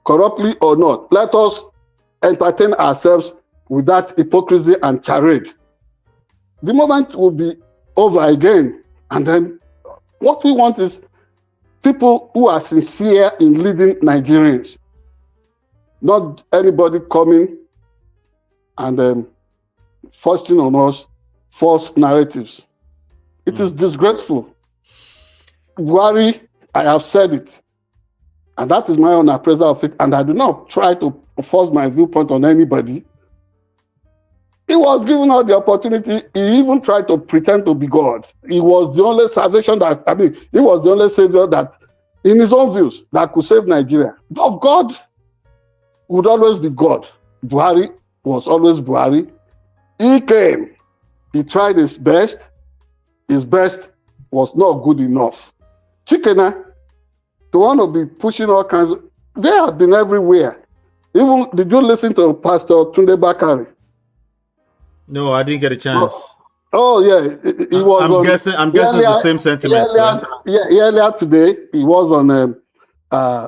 corruptly or not. Let us entertain ourselves with that hypocrisy and charade. The moment will be over again. And then what we want is people who are sincere in leading Nigerians, not anybody coming and foisting on us false narratives. It is disgraceful. Buhari, I have said it, and that is my own appraisal of it, and I do not try to force my viewpoint on anybody. He was given all the opportunity. He even tried to pretend to be God. He was the only salvation he was the only savior that, in his own views, that could save Nigeria. But God would always be God. Buhari was always Buhari. He came. He tried his best. His best was not good enough. Chikena, to want to be pushing all kinds of, they have been everywhere. Even, did you listen to Pastor Tunde Bakari?
No, I didn't get a chance.
Oh yeah, he was.
I'm guessing it's the same sentiment.
Earlier today, he was on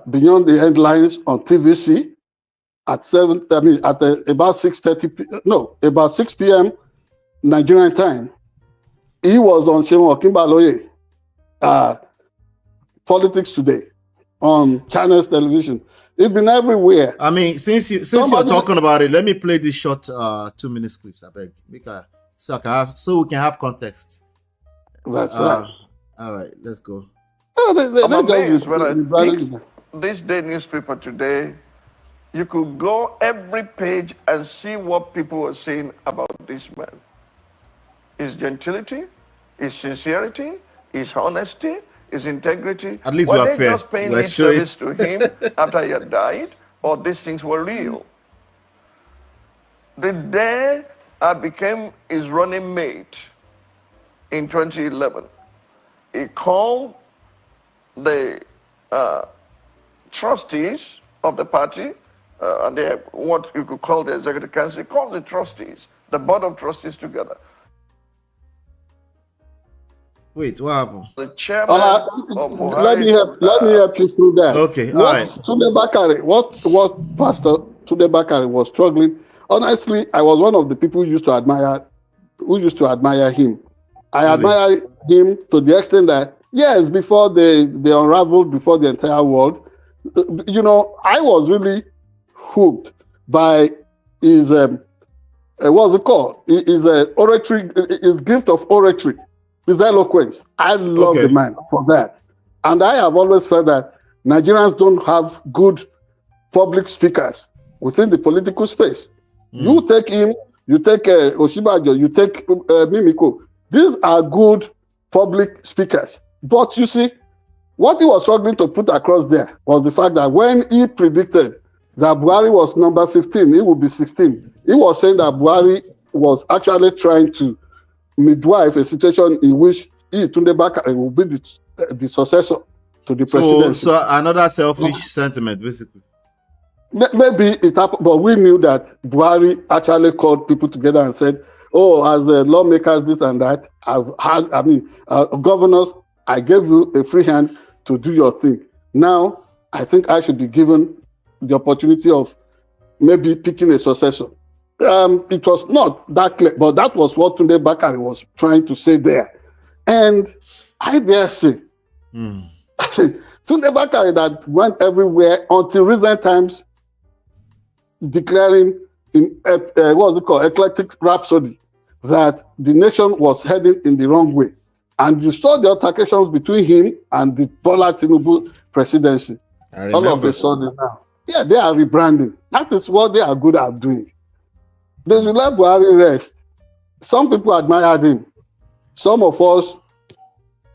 Beyond the Headlines on TVC at about 6:30. About 6 p.m. Nigerian time. He was on Seun Okinbaloye, Politics Today, on Channels Television. He's been everywhere.
I mean, since you're talking about it, let me play this short 2-minute clips. I beg, so we can have context.
That's right.
All right, let's go.
I'm amazed when I pick this day newspaper today. You could go every page and see what people were saying about this man. His gentility, his sincerity, his honesty, his integrity.
At least
were
we are
they
fair.
just paying lip service to him after he had died, or these things were real? The day I became his running mate in 2011, he called the trustees of the party, and they have what you could call the executive council, call the trustees, the board of trustees together.
Wait, what happened?
The chairman of Buhari.
Let me help you through that.
Okay, all right.
What Pastor Tunde Bakare was struggling. Honestly, I was one of the people who used to admire him. I admire him to the extent that, yes, before they unraveled before the entire world, I was really hooked by his what's it called? His oratory, his gift of oratory, his eloquence. I love the man for that. And I have always felt that Nigerians don't have good public speakers within the political space. You take him, you take Oshibajo, you take Mimiko. These are good public speakers. But you see, what he was struggling to put across there was the fact that when he predicted that Buhari was number 15, he would be 16. He was saying that Buhari was actually trying to midwife a situation in which Tunde Bakare will be the successor to the presidency.
So another selfish sentiment, basically.
Maybe it happened, but we knew that Buhari actually called people together and said, as lawmakers, this and that, governors, I gave you a free hand to do your thing. Now, I think I should be given the opportunity of maybe picking a successor. It was not that clear, but that was what Tunde Bakare was trying to say there. And I dare say, Tunde Bakare that went everywhere until recent times, declaring in eclectic rhapsody that the nation was heading in the wrong way. And you saw the altercations between him and the Bola Tinubu presidency. All of a sudden now. Yeah, they are rebranding. That is what they are good at doing. They will let Buhari rest. Some people admired him. Some of us,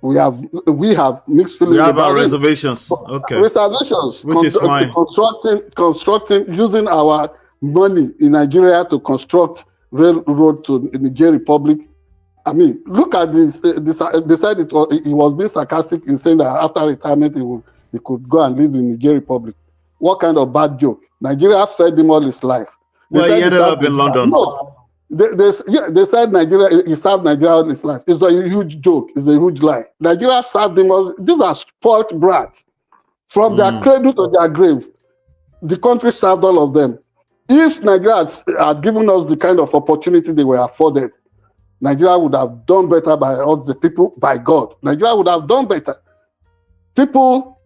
we have mixed feelings.
We have
about
our reservations. Okay.
Reservations.
Which is fine.
Constructing, using our money in Nigeria to construct railroad to the Niger Republic. I mean, look at this. They said he was being sarcastic in saying that after retirement he could go and live in Niger Republic. What kind of bad joke? Nigeria fed him all his life.
He ended up in London.
No, they said he served Nigeria all his life. It's a huge joke. It's a huge lie. Nigeria served him all. These are spoiled brats. From their cradle to their grave, the country served all of them. If Nigeria had given us the kind of opportunity they were afforded, Nigeria would have done better by all the people, by God. Nigeria would have done better. People,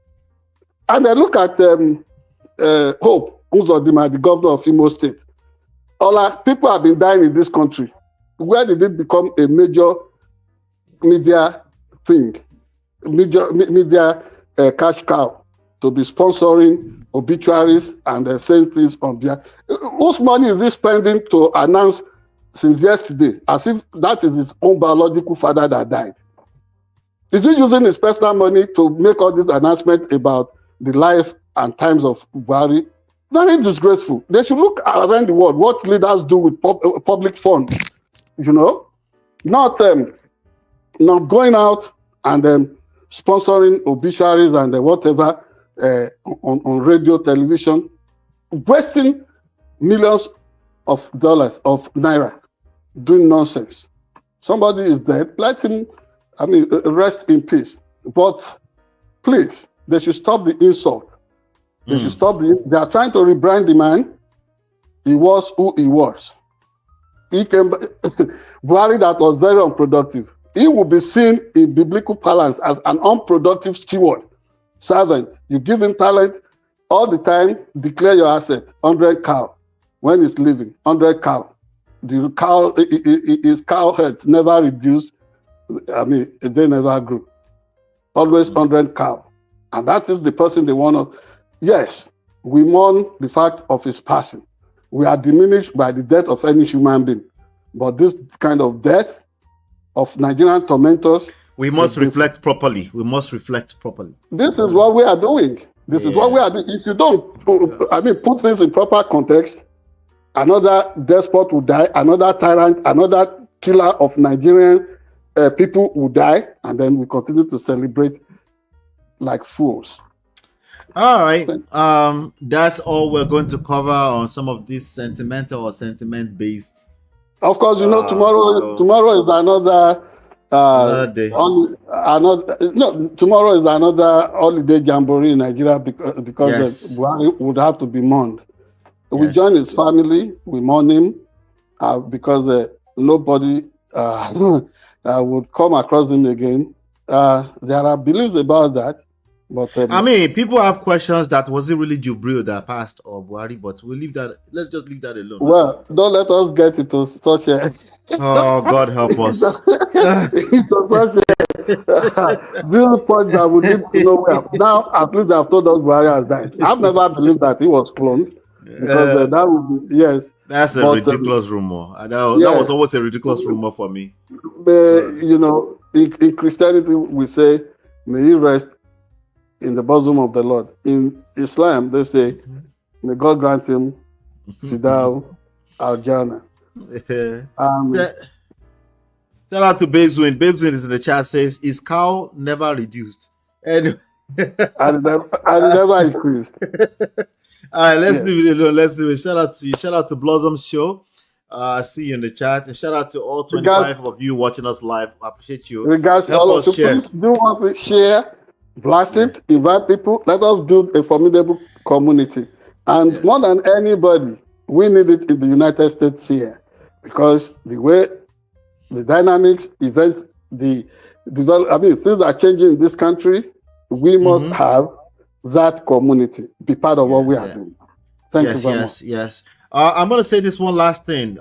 and I look at Hope Uzodinma, the governor of Imo State. People have been dying in this country. Where did it become a major media thing? Media cash cow to be sponsoring obituaries and saying things on their. Whose money is he spending to announce since yesterday, as if that is his own biological father that died? Is he using his personal money to make all these announcements about the life and times of Buhari? Very disgraceful. They should look around the world what leaders do with public funds, not going out and sponsoring obituaries and whatever on radio, television, wasting millions of dollars of naira doing nonsense. Somebody is dead, let him, rest in peace. But please, they should stop the insult. They should stop they are trying to rebrand the man. He was who he was. He came, Buhari that was very unproductive. He will be seen in biblical parlance as an unproductive steward, servant. You give him talent all the time, declare your asset, 100 cow. When he's living, 100 cow. The cow, his cow herds never reduced. They never grew. Always 100 cow. And that is the person they want to. Yes, we mourn the fact of his passing. We are diminished by the death of any human being. But this kind of death of Nigerian tormentors.
We must reflect properly. We must reflect properly.
This is what we are doing. This is what we are doing. If you don't, put things in proper context, another despot will die, another tyrant, another killer of Nigerian people will die, and then we continue to celebrate like fools.
All right. That's all we're going to cover on some of these sentimental or sentiment-based.
Of course, tomorrow is another
day.
Tomorrow is another holiday jamboree in Nigeria because Buhari would have to be mourned. We join his family, we mourn him because nobody would come across him again. There are beliefs about that. But
I mean, people have questions that was it really Jubril that passed or Buhari, but we'll leave that. Let's just leave that alone.
Well, don't let us get into such a.
Oh, God help us.
Into such a this point that we need to know where. Now, at least they have told us Buhari has died. I've never believed that he was cloned because that would be
That's a ridiculous rumor. That was always a ridiculous rumor for me.
In Christianity, we say, "May he rest in the bosom of the Lord." In Islam, they say, "May God grant him Fidal Al-Jannah."
Shout out to Babes Win. Babes Win is in the chat, says, "Is cow never reduced?" And
never increased.
All right, let's do it alone. Let's do it. Shout out to you. Shout out to Blossom Show. I see you in the chat. And shout out to all 25 of you watching us live. I appreciate you.
Regards to all of you, please do want to share, blast it, invite people. Let us build a formidable community. And more than anybody, we need it in the United States here. Because the way the dynamics, events, things are changing in this country. We must have that community, be part of what we are doing. Thank you very much.
Yes. I'm going to say this one last thing.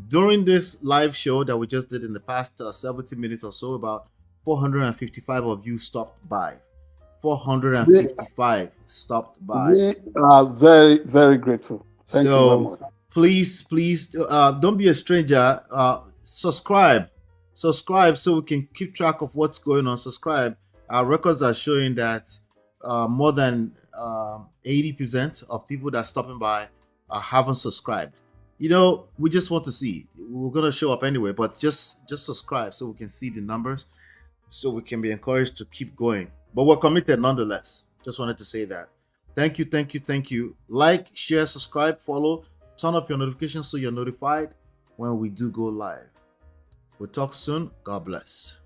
During this live show that we just did in the past 70 minutes or so, about 455 of you stopped by. 455 stopped by.
We are very, very grateful. Thank you very much.
Please, don't be a stranger. Subscribe so we can keep track of what's going on. Subscribe. Our records are showing that more than 80% of people that are stopping by haven't subscribed. We just want to see. We're gonna show up anyway, but just subscribe so we can see the numbers, so we can be encouraged to keep going. But we're committed nonetheless. Just wanted to say that. Thank you. Like, share, subscribe, follow, turn up your notifications so you're notified when we do go live. We'll talk soon. God bless.